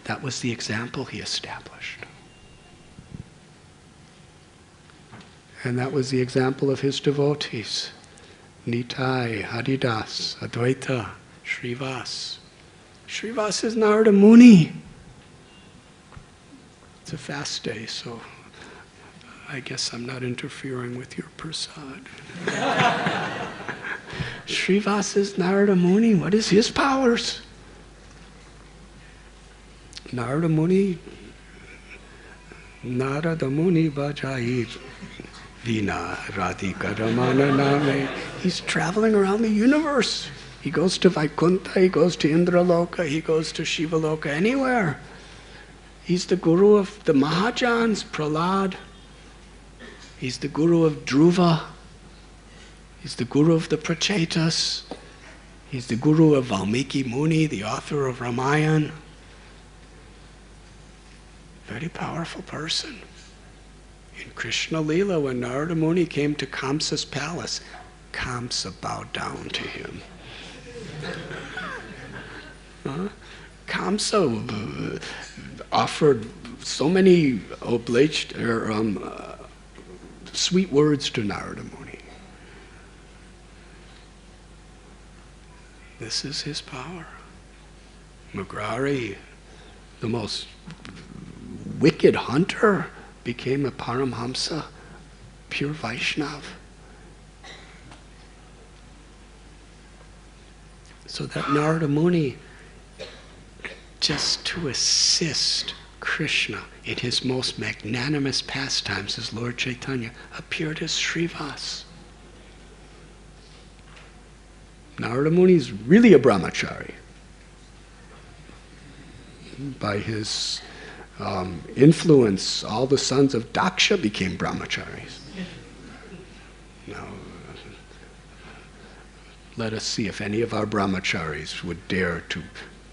That was the example he established. And that was the example of his devotees. Nitai, Haridas, Advaita, Srivas. Srivas is Narada Muni. It's a fast day, so I guess I'm not interfering with your prasad. Srivas is Narada Muni. What is his powers? Narada Muni Bhajai Vina Radhika Ramana Name. He's traveling around the universe. He goes to Vaikuntha, he goes to Indraloka, he goes to Shivaloka, anywhere. He's the guru of the Mahajans, Prahlad. He's the guru of Dhruva. He's the guru of the Prachetas. He's the guru of Valmiki Muni, the author of Ramayana. Very powerful person. In Krishna Lila, when Narada Muni came to Kamsa's palace, Kamsa bowed down to him. Kamsa offered so many sweet words to Narada Muni. This is his power. Mugrari, the most wicked hunter, became a Paramhamsa, pure Vaishnava. So that Narada Muni, just to assist Krishna in his most magnanimous pastimes as Lord Chaitanya, appeared as Srivas. Narada Muni is really a brahmachari. By his influence, all the sons of Daksha became brahmacharis. Now, let us see if any of our brahmacharis would dare to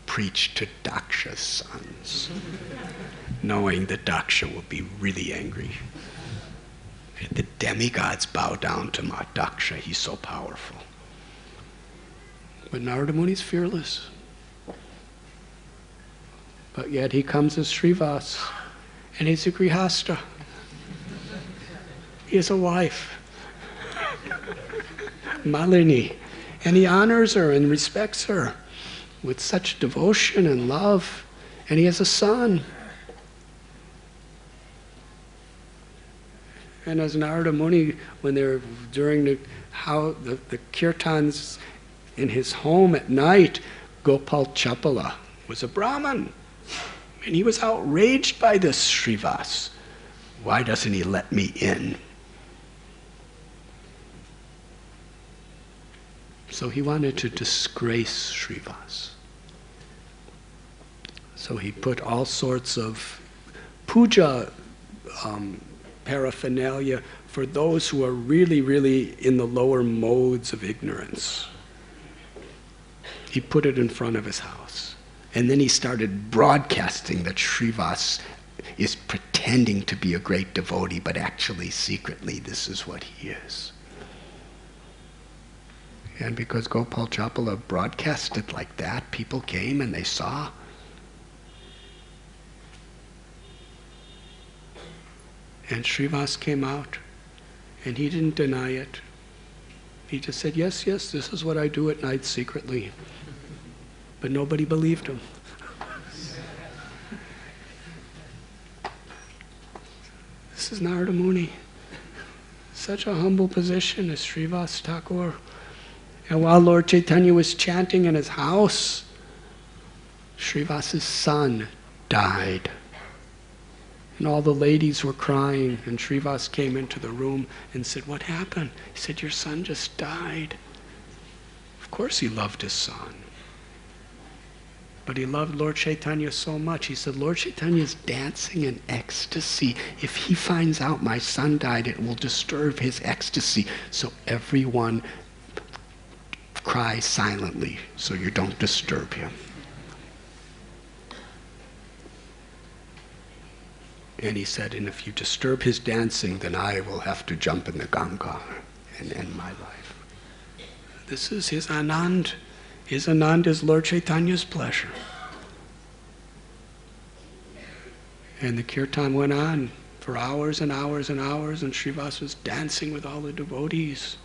preach to Daksha's sons, knowing that Daksha will be really angry The demigods bow down to Ma Daksha. He's so powerful. But Narada Muni's fearless. But yet he comes as Srivas, and he's a grihasta. He has a wife, Malini, and he honors her and respects her with such devotion and love, and he has a son. And as Narada Muni, when they're during the kirtans in his home at night, Gopal Chapala was a Brahmin, and he was outraged by this Srivas. Why doesn't he let me in? So he wanted to disgrace Srivas. So he put all sorts of puja paraphernalia for those who are really, really in the lower modes of ignorance. He put it in front of his house. And then he started broadcasting that Srivas is pretending to be a great devotee, but actually, secretly, this is what he is. And because Gopal Chapala broadcasted like that, people came and they saw. And Srivas came out, and he didn't deny it. He just said, yes, this is what I do at night secretly. But nobody believed him. This is Narada Muni. Such a humble position as Srivas Thakur. And while Lord Chaitanya was chanting in his house, Srivas's son died. And all the ladies were crying, and Srivas came into the room and said, what happened? He said, your son just died. Of course he loved his son. But he loved Lord Chaitanya so much. He said, Lord Chaitanya's dancing in ecstasy. If he finds out my son died, it will disturb his ecstasy. So everyone cry silently so you don't disturb him. And he said, and if you disturb his dancing, then I will have to jump in the Ganga and end my life. This is his Anand. His Anand is Lord Chaitanya's pleasure. And the kirtan went on for hours and hours and hours, and Srivas was dancing with all the devotees.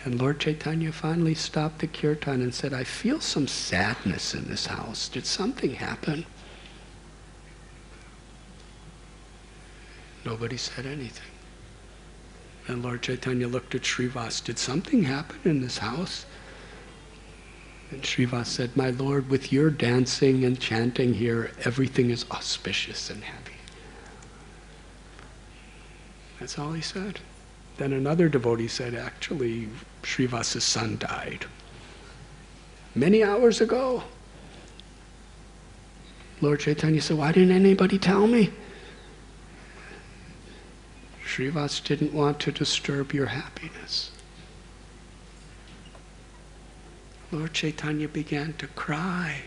And Lord Chaitanya finally stopped the kirtan and said, I feel some sadness in this house. Did something happen? Nobody said anything. And Lord Chaitanya looked at Srivas. Did something happen in this house? And Srivas said, my Lord, with your dancing and chanting here, everything is auspicious and happy. That's all he said. Then another devotee said, actually, Srivas' son died many hours ago. Lord Chaitanya said, why didn't anybody tell me? Srivas didn't want to disturb your happiness. Lord Chaitanya began to cry.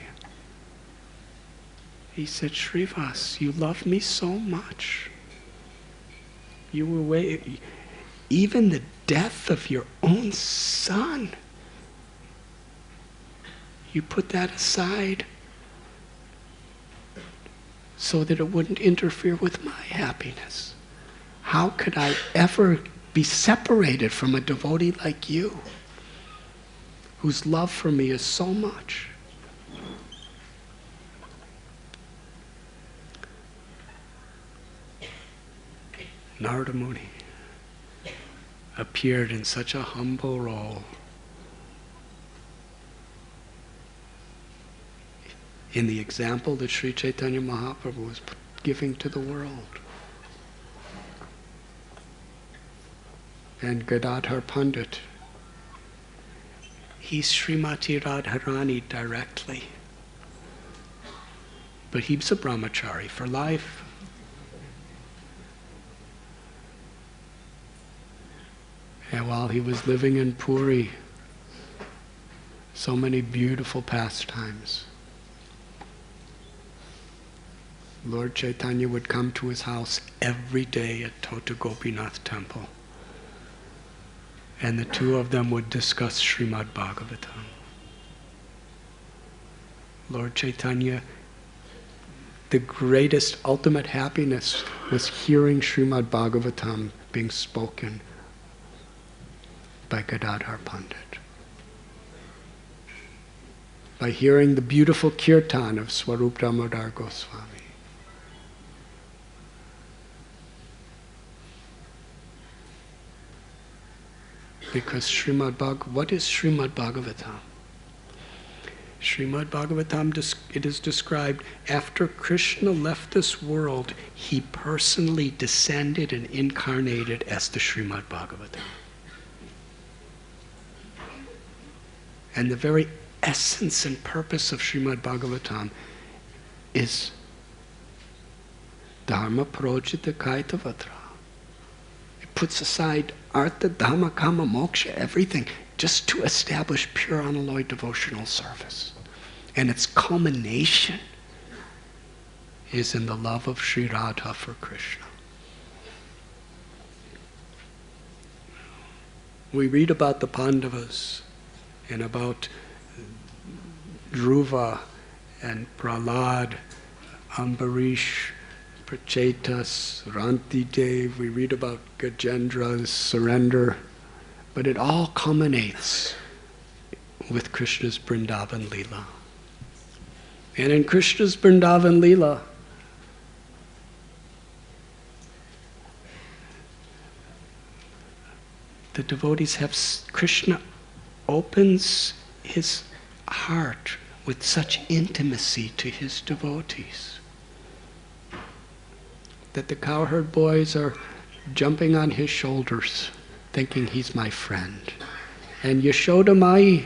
He said, Srivas, you love me so much. You were waiting. Even the death of your own son, you put that aside so that it wouldn't interfere with my happiness. How could I ever be separated from a devotee like you, whose love for me is so much? Narada Muni appeared in such a humble role in the example that Sri Chaitanya Mahaprabhu was giving to the world. And Gadadhar Pandit, he's Srimati Radharani directly. But he's a brahmachari for life. And while he was living in Puri, so many beautiful pastimes. Lord Chaitanya would come to his house every day at Tota Gopinath temple. And the two of them would discuss Srimad Bhagavatam. Lord Chaitanya, the greatest ultimate happiness was hearing Srimad Bhagavatam being spoken by Gadadhar Pandit. By hearing the beautiful kirtan of Swarup Damodar Goswami. Because what is Srimad Bhagavatam? Srimad Bhagavatam, it is described, after Krishna left this world, he personally descended and incarnated as the Srimad Bhagavatam. And the very essence and purpose of Srimad Bhagavatam is Dharma Projita Kaitavatra. It puts aside Artha, Dhamma, Kama, Moksha, everything, just to establish pure unalloyed devotional service. And its culmination is in the love of Sri Radha for Krishna. We read about the Pandavas and about Dhruva and Prahlad, Ambarish, Prachetas, Rantidev. We read about Gajendra's surrender. But it all culminates with Krishna's Vrindavan Leela. And in Krishna's Vrindavan Leela, the devotees have, Krishna opens his heart with such intimacy to his devotees that the cowherd boys are jumping on his shoulders, thinking he's my friend. And Yashoda Mai,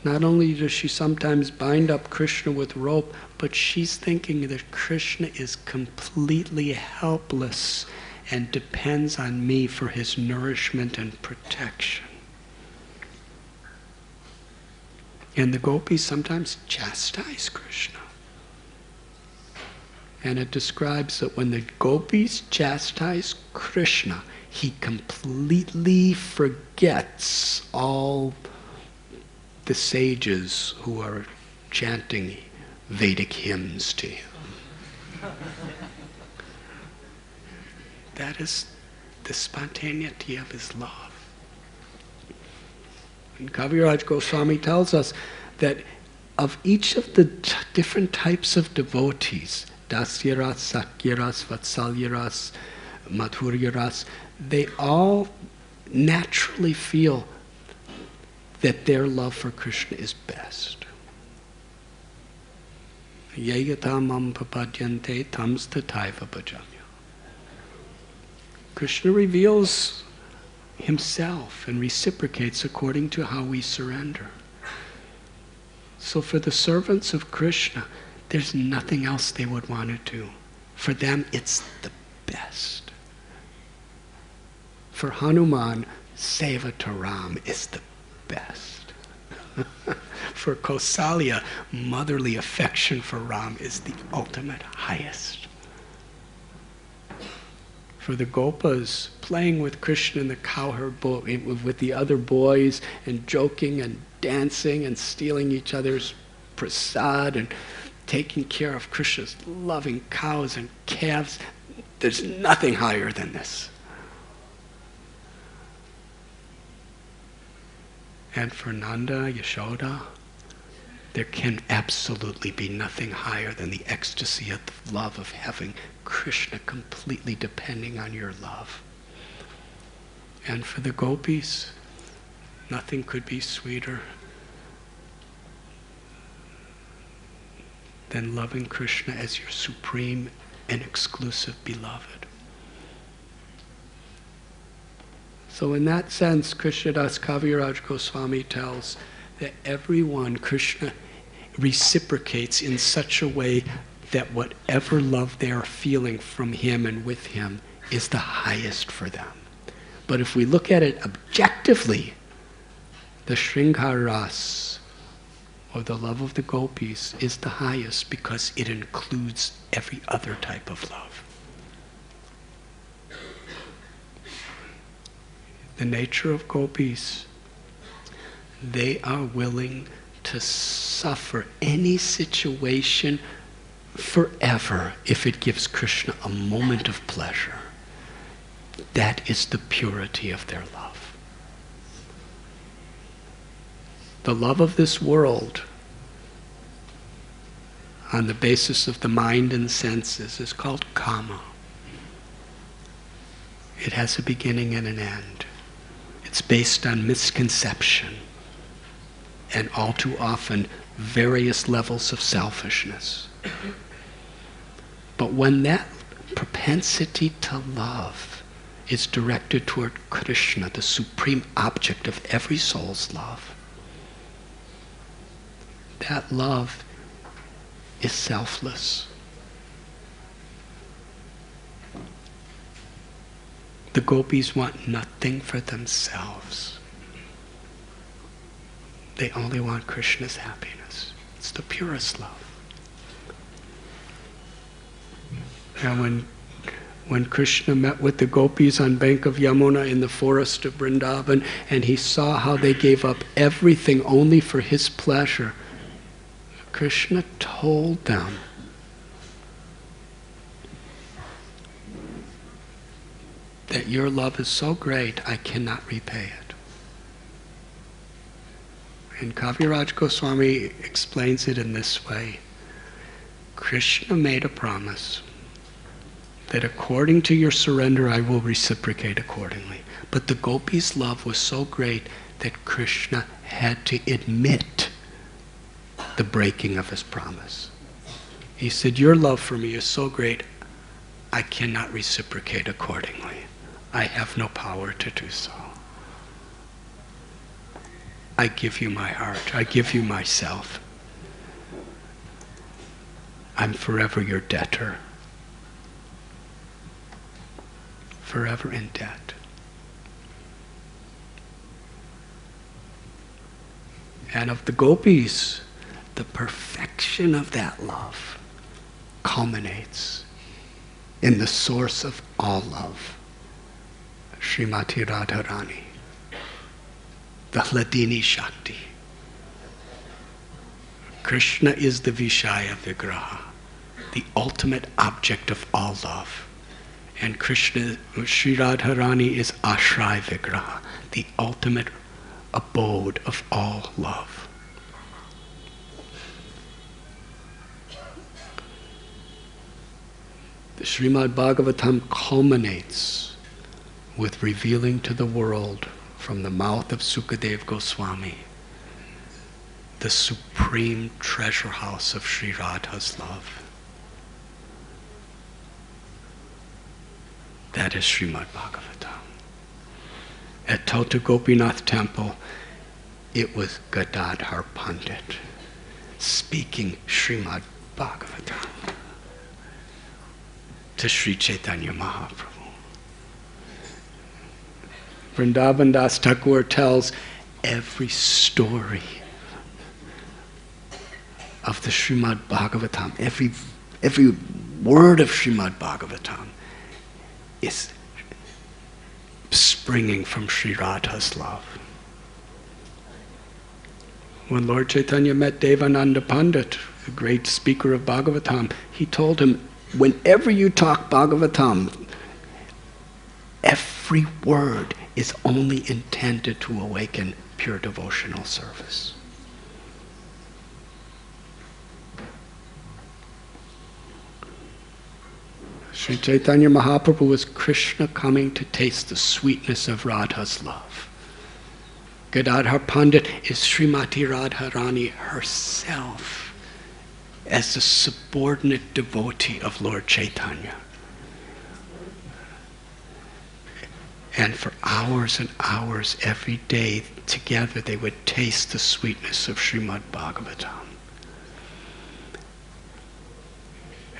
not only does she sometimes bind up Krishna with rope, but she's thinking that Krishna is completely helpless and depends on me for his nourishment and protection. And the gopis sometimes chastise Krishna. And it describes that when the gopis chastise Krishna, he completely forgets all the sages who are chanting Vedic hymns to him. That is the spontaneity of his love. And Kaviraj Goswami tells us that of each of the different types of devotees, Dasyaras, Sakyaras, Vatsalyaras, Madhuryaras, they all naturally feel that their love for Krishna is best. Yayata mam papadyante tamstataiva bhajamya. Krishna reveals himself and reciprocates according to how we surrender. So for the servants of Krishna, there's nothing else they would want to do. For them, it's the best. For Hanuman, Seva to Ram is the best. For Kausalya, motherly affection for Ram is the ultimate highest. For the Gopas, playing with Krishna and the cowherd with the other boys and joking and dancing and stealing each other's prasad and taking care of Krishna's loving cows and calves, there's nothing higher than this. And for Nanda, Yashoda, there can absolutely be nothing higher than the ecstasy of the love of having Krishna completely depending on your love. And for the gopis, nothing could be sweeter than loving Krishna as your supreme and exclusive beloved. So in that sense, Krishnadas Kaviraj Goswami tells that everyone, Krishna reciprocates in such a way that whatever love they are feeling from him and with him is the highest for them. But if we look at it objectively, the Shringaras, or the love of the gopis, is the highest because it includes every other type of love. The nature of gopis, they are willing to suffer any situation forever if it gives Krishna a moment of pleasure. That is the purity of their love. The love of this world, on the basis of the mind and senses, is called kama. It has a beginning and an end. It's based on misconception and all too often various levels of selfishness. But when that propensity to love is directed toward Krishna, the supreme object of every soul's love, that love is selfless. The gopis want nothing for themselves. They only want Krishna's happiness. It's the purest love. And when Krishna met with the gopis on bank of Yamuna in the forest of Vrindavan, and he saw how they gave up everything only for his pleasure, Krishna told them, that your love is so great, I cannot repay it. And Kaviraj Goswami explains it in this way. Krishna made a promise that according to your surrender, I will reciprocate accordingly. But the gopis' love was so great that Krishna had to admit the breaking of his promise. He said, your love for me is so great, I cannot reciprocate accordingly. I have no power to do so. I give you my heart. I give you myself. I'm forever your debtor. Forever in debt. And of the gopis, the perfection of that love culminates in the source of all love, Srimati Radharani, the Hladini Shakti. Krishna is the Vishaya Vigraha, the ultimate object of all love. And Krishna, Sri Radharani is Ashray Vigraha, the ultimate abode of all love. The Srimad Bhagavatam culminates with revealing to the world from the mouth of Sukadev Goswami the supreme treasure house of Sri Radha's love. That is Srimad Bhagavatam. At Tota Gopinath temple, it was Gadadhar Pandit speaking Srimad Bhagavatam to Sri Chaitanya Mahaprabhu. Vrindavan Das Thakur tells every story of the Srimad Bhagavatam, every word of Srimad Bhagavatam is springing from Sri Radha's love. When Lord Chaitanya met Devananda Pandit, the great speaker of Bhagavatam, he told him, whenever you talk Bhagavatam, every word is only intended to awaken pure devotional service. Sri Chaitanya Mahaprabhu was Krishna coming to taste the sweetness of Radha's love. Gadadhar Pandit is Srimati Radharani herself as the subordinate devotee of Lord Chaitanya. And for hours and hours every day together they would taste the sweetness of Srimad Bhagavatam.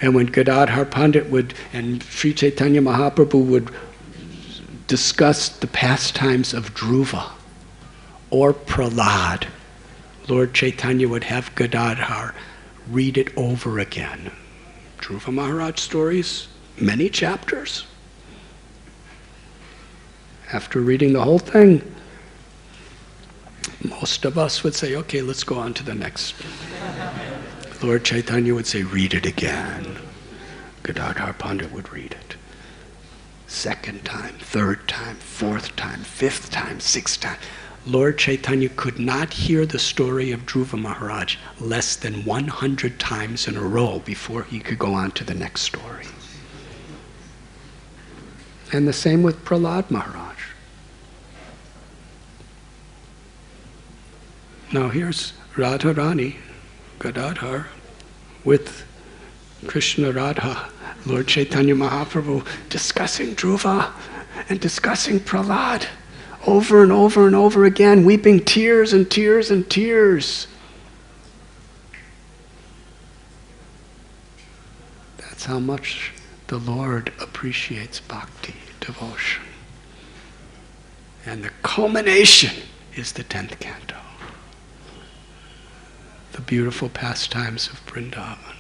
And when Gadadhar Pandit and Sri Chaitanya Mahaprabhu would discuss the pastimes of Dhruva or Prahlad, Lord Chaitanya would have Gadadhar read it over again. Dhruva Maharaj stories, many chapters. After reading the whole thing, most of us would say, okay, let's go on to the next. Lord Chaitanya would say, read it again. Gadadhar Pandit would read it. Second time, third time, fourth time, fifth time, sixth time. Lord Chaitanya could not hear the story of Dhruva Maharaj less than 100 times in a row before he could go on to the next story. And the same with Prahlad Maharaj. Now here's Radharani, Gadadhar, with Krishna Radha, Lord Chaitanya Mahaprabhu, discussing Dhruva and discussing Prahlad over and over and over again, weeping tears and tears and tears. That's how much the Lord appreciates bhakti, devotion. And the culmination is the 10th canto, the beautiful pastimes of Vrindavan.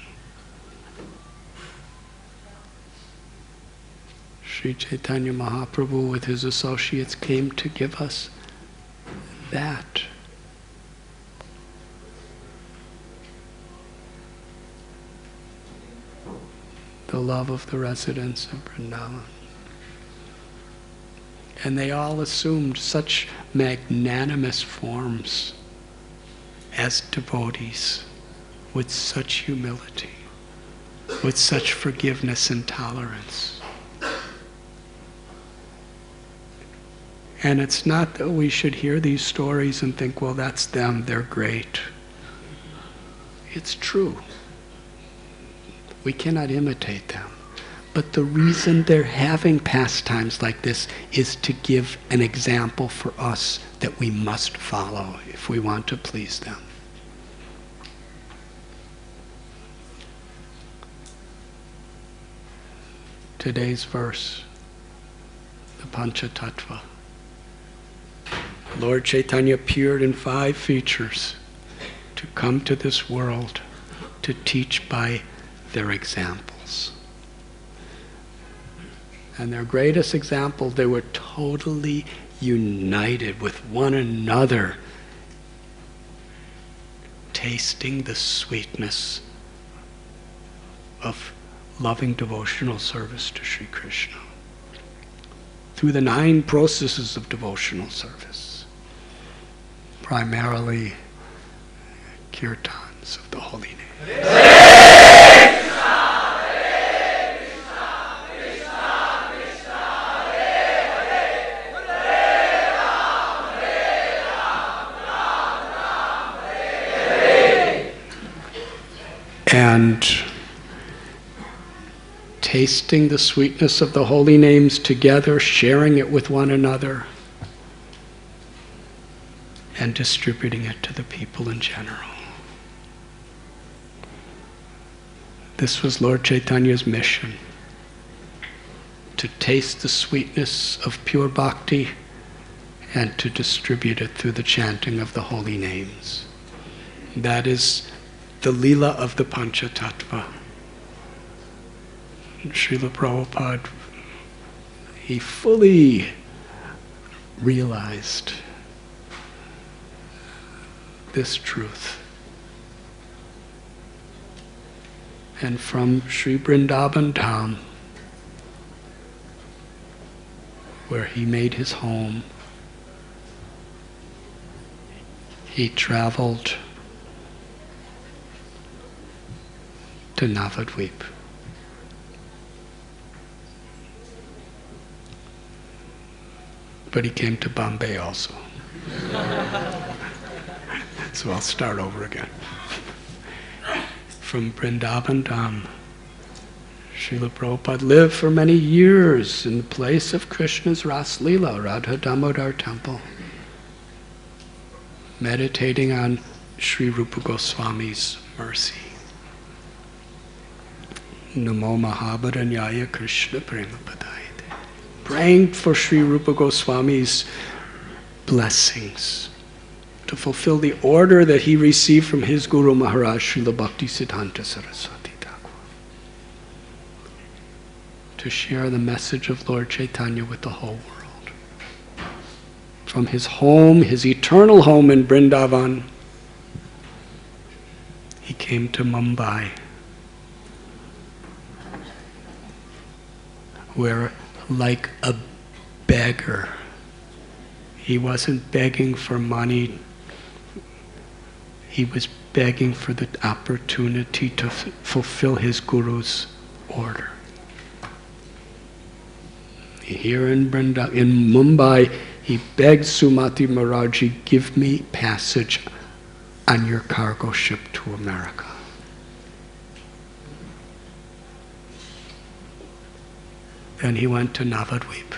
Sri Chaitanya Mahaprabhu with his associates came to give us that. The love of the residents of Vrindavan. And they all assumed such magnanimous forms as devotees, with such humility, with such forgiveness and tolerance. And it's not that we should hear these stories and think, well, that's them, they're great. It's true. We cannot imitate them. But the reason they're having pastimes like this is to give an example for us that we must follow if we want to please them. Today's verse, the Panchatattva. Lord Chaitanya appeared in 5 features to come to this world to teach by their examples. And their greatest example, they were totally united with one another, tasting the sweetness of loving devotional service to Sri Krishna through the 9 processes of devotional service. Primarily kirtans of the holy name. And tasting the sweetness of the holy names together, sharing it with one another, and distributing it to the people in general. This was Lord Chaitanya's mission, to taste the sweetness of pure bhakti and to distribute it through the chanting of the holy names. That is the Leela of the Panchatattva. Srila Prabhupada, he fully realized this truth. And from Sri Vrindavan Dham, where he made his home, he traveled to Navadvip. But he came to Bombay also. So I'll start over again. From Vrindavan Dham, Srila Prabhupada lived for many years in the place of Krishna's Ras Leela, Radha Damodar temple, meditating on Sri Rupa Goswami's mercy. Namo Mahabharanyaya Krishna Prema Padayate. Praying for Sri Rupa Goswami's blessings, to fulfill the order that he received from his Guru Maharaj, Srila Bhaktisiddhanta Saraswati Thakur, to share the message of Lord Chaitanya with the whole world. From his home, his eternal home in Vrindavan, he came to Mumbai, where, like a beggar, he wasn't begging for money, he was begging for the opportunity to fulfill his Guru's order. Here in Mumbai, he begged Sumati Maharaji, give me passage on your cargo ship to America. Then he went to Navadvip,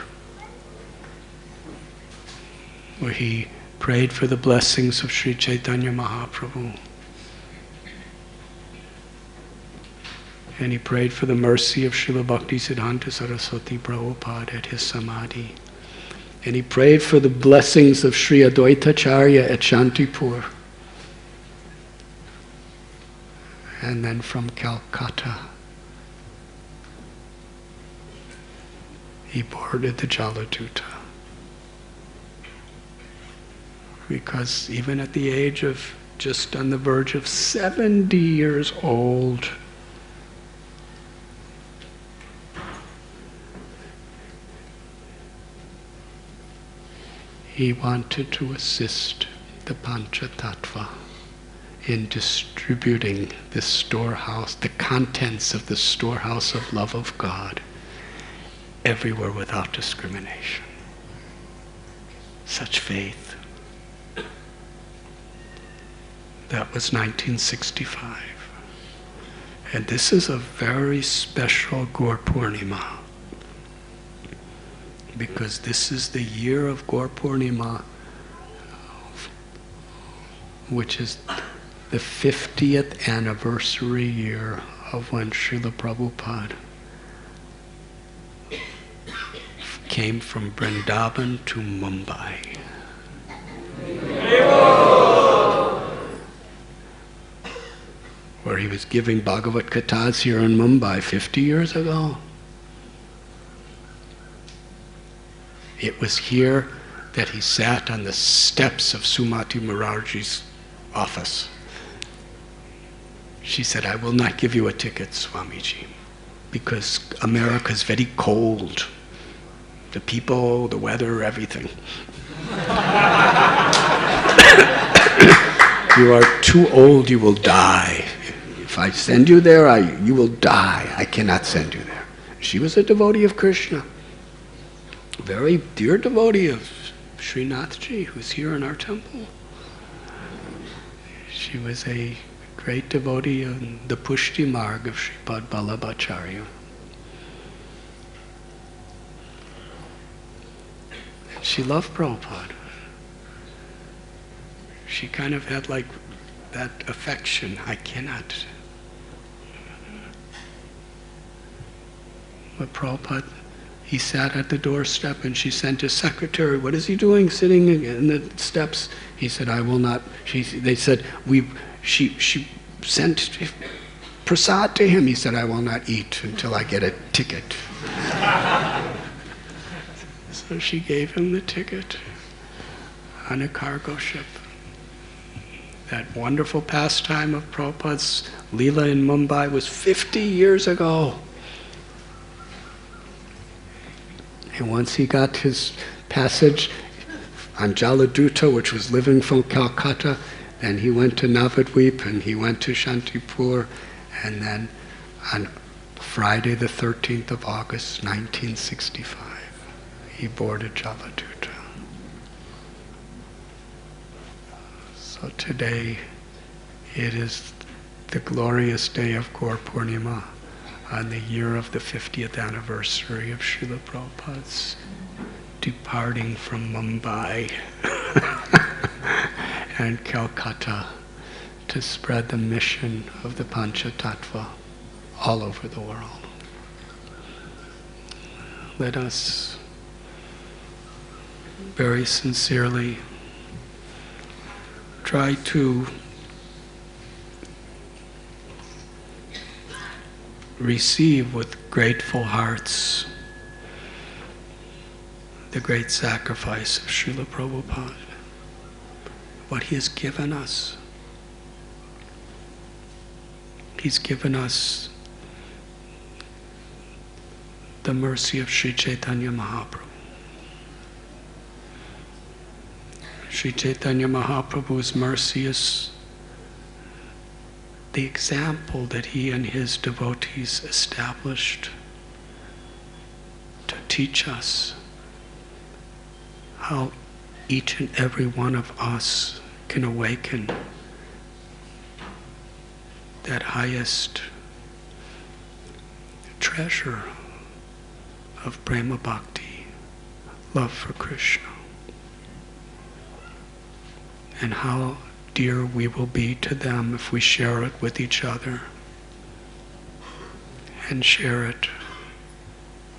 where he prayed for the blessings of Sri Chaitanya Mahaprabhu. And he prayed for the mercy of Srila Bhaktisiddhanta Saraswati Prabhupada at his samadhi. And he prayed for the blessings of Sri Advaitacharya at Shantipur. And then from Calcutta, he boarded the Jaladuta. Because even at the age of just on the verge of 70 years old, he wanted to assist the Panchatattva in distributing the storehouse, the contents of the storehouse of love of God, everywhere without discrimination. Such faith. That was 1965. And this is a very special Gaur Poornima, because this is the year of Gaur Poornima, which is the 50th anniversary year of when Srila Prabhupada came from Vrindavan to Mumbai. Where he was giving Bhagavad Kathas here in Mumbai 50 years ago. It was here that he sat on the steps of Sumati Maharaji's office. She said, I will not give you a ticket, Swamiji, because America is very cold. The people, the weather, everything. You are too old, you will die. If I send you there, you will die. I cannot send you there. She was a devotee of Krishna. A very dear devotee of Srinathji, who's here in our temple. She was a great devotee in the Pushti Marg of Sripad Vallabhacharya. She loved Prabhupada. She kind of had like that affection. I cannot. But Prabhupada, he sat at the doorstep and she sent his secretary, what is he doing sitting in the steps? He said, I will not. They said, she sent prasad to him. He said, I will not eat until I get a ticket. So she gave him the ticket on a cargo ship. That wonderful pastime of Prabhupada's Leela in Mumbai was 50 years ago. And once he got his passage on Jaladuta, which was living from Calcutta, then he went to Navadvip and he went to Shantipur, and then on Friday the 13th of August 1965, he boarded Jaladuta. So today it is the glorious day of Gaur Poornima, on the year of the 50th anniversary of Srila Prabhupada's departing from Mumbai and Calcutta to spread the mission of the Panchatattva all over the world. Let us very sincerely try to receive with grateful hearts the great sacrifice of Srila Prabhupada, what he has given us. He's given us the mercy of Sri Chaitanya Mahaprabhu. Sri Chaitanya Mahaprabhu's mercy is the example that he and his devotees established to teach us how each and every one of us can awaken that highest treasure of prema bhakti, love for Krishna, and how dear we will be to them if we share it with each other and share it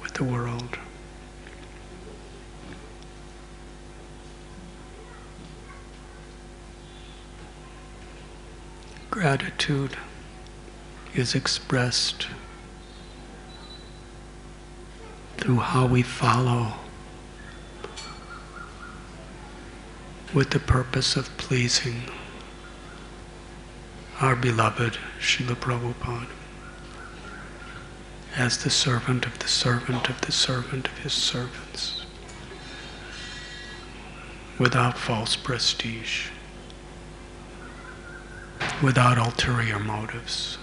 with the world. Gratitude is expressed through how we follow with the purpose of pleasing our beloved Srila Prabhupada as the servant of the servant of the servant of his servants, without false prestige, without ulterior motives.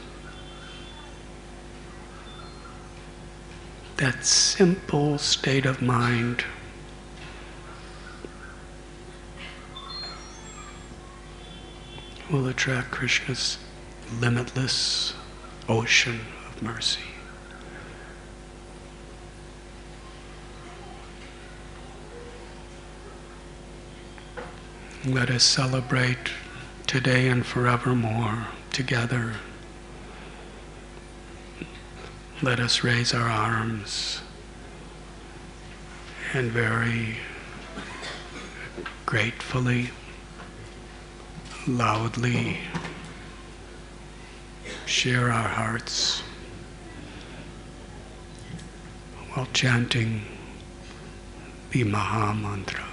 That simple state of mind will attract Krishna's limitless ocean of mercy. Let us celebrate today and forevermore together. Let us raise our arms and very gratefully, loudly share our hearts while chanting the Maha Mantra.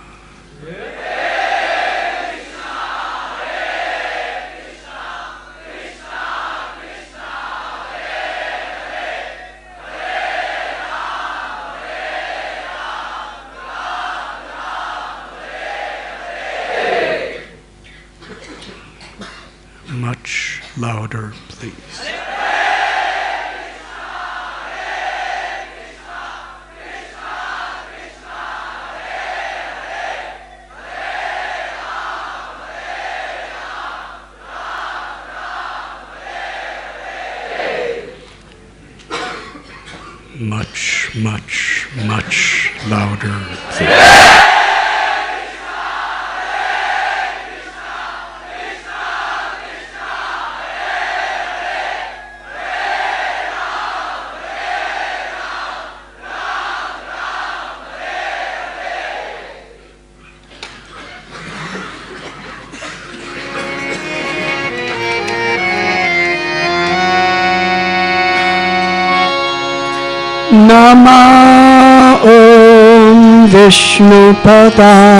Much louder, please. Much, much, much louder, please. Nama Om Vishnu Pada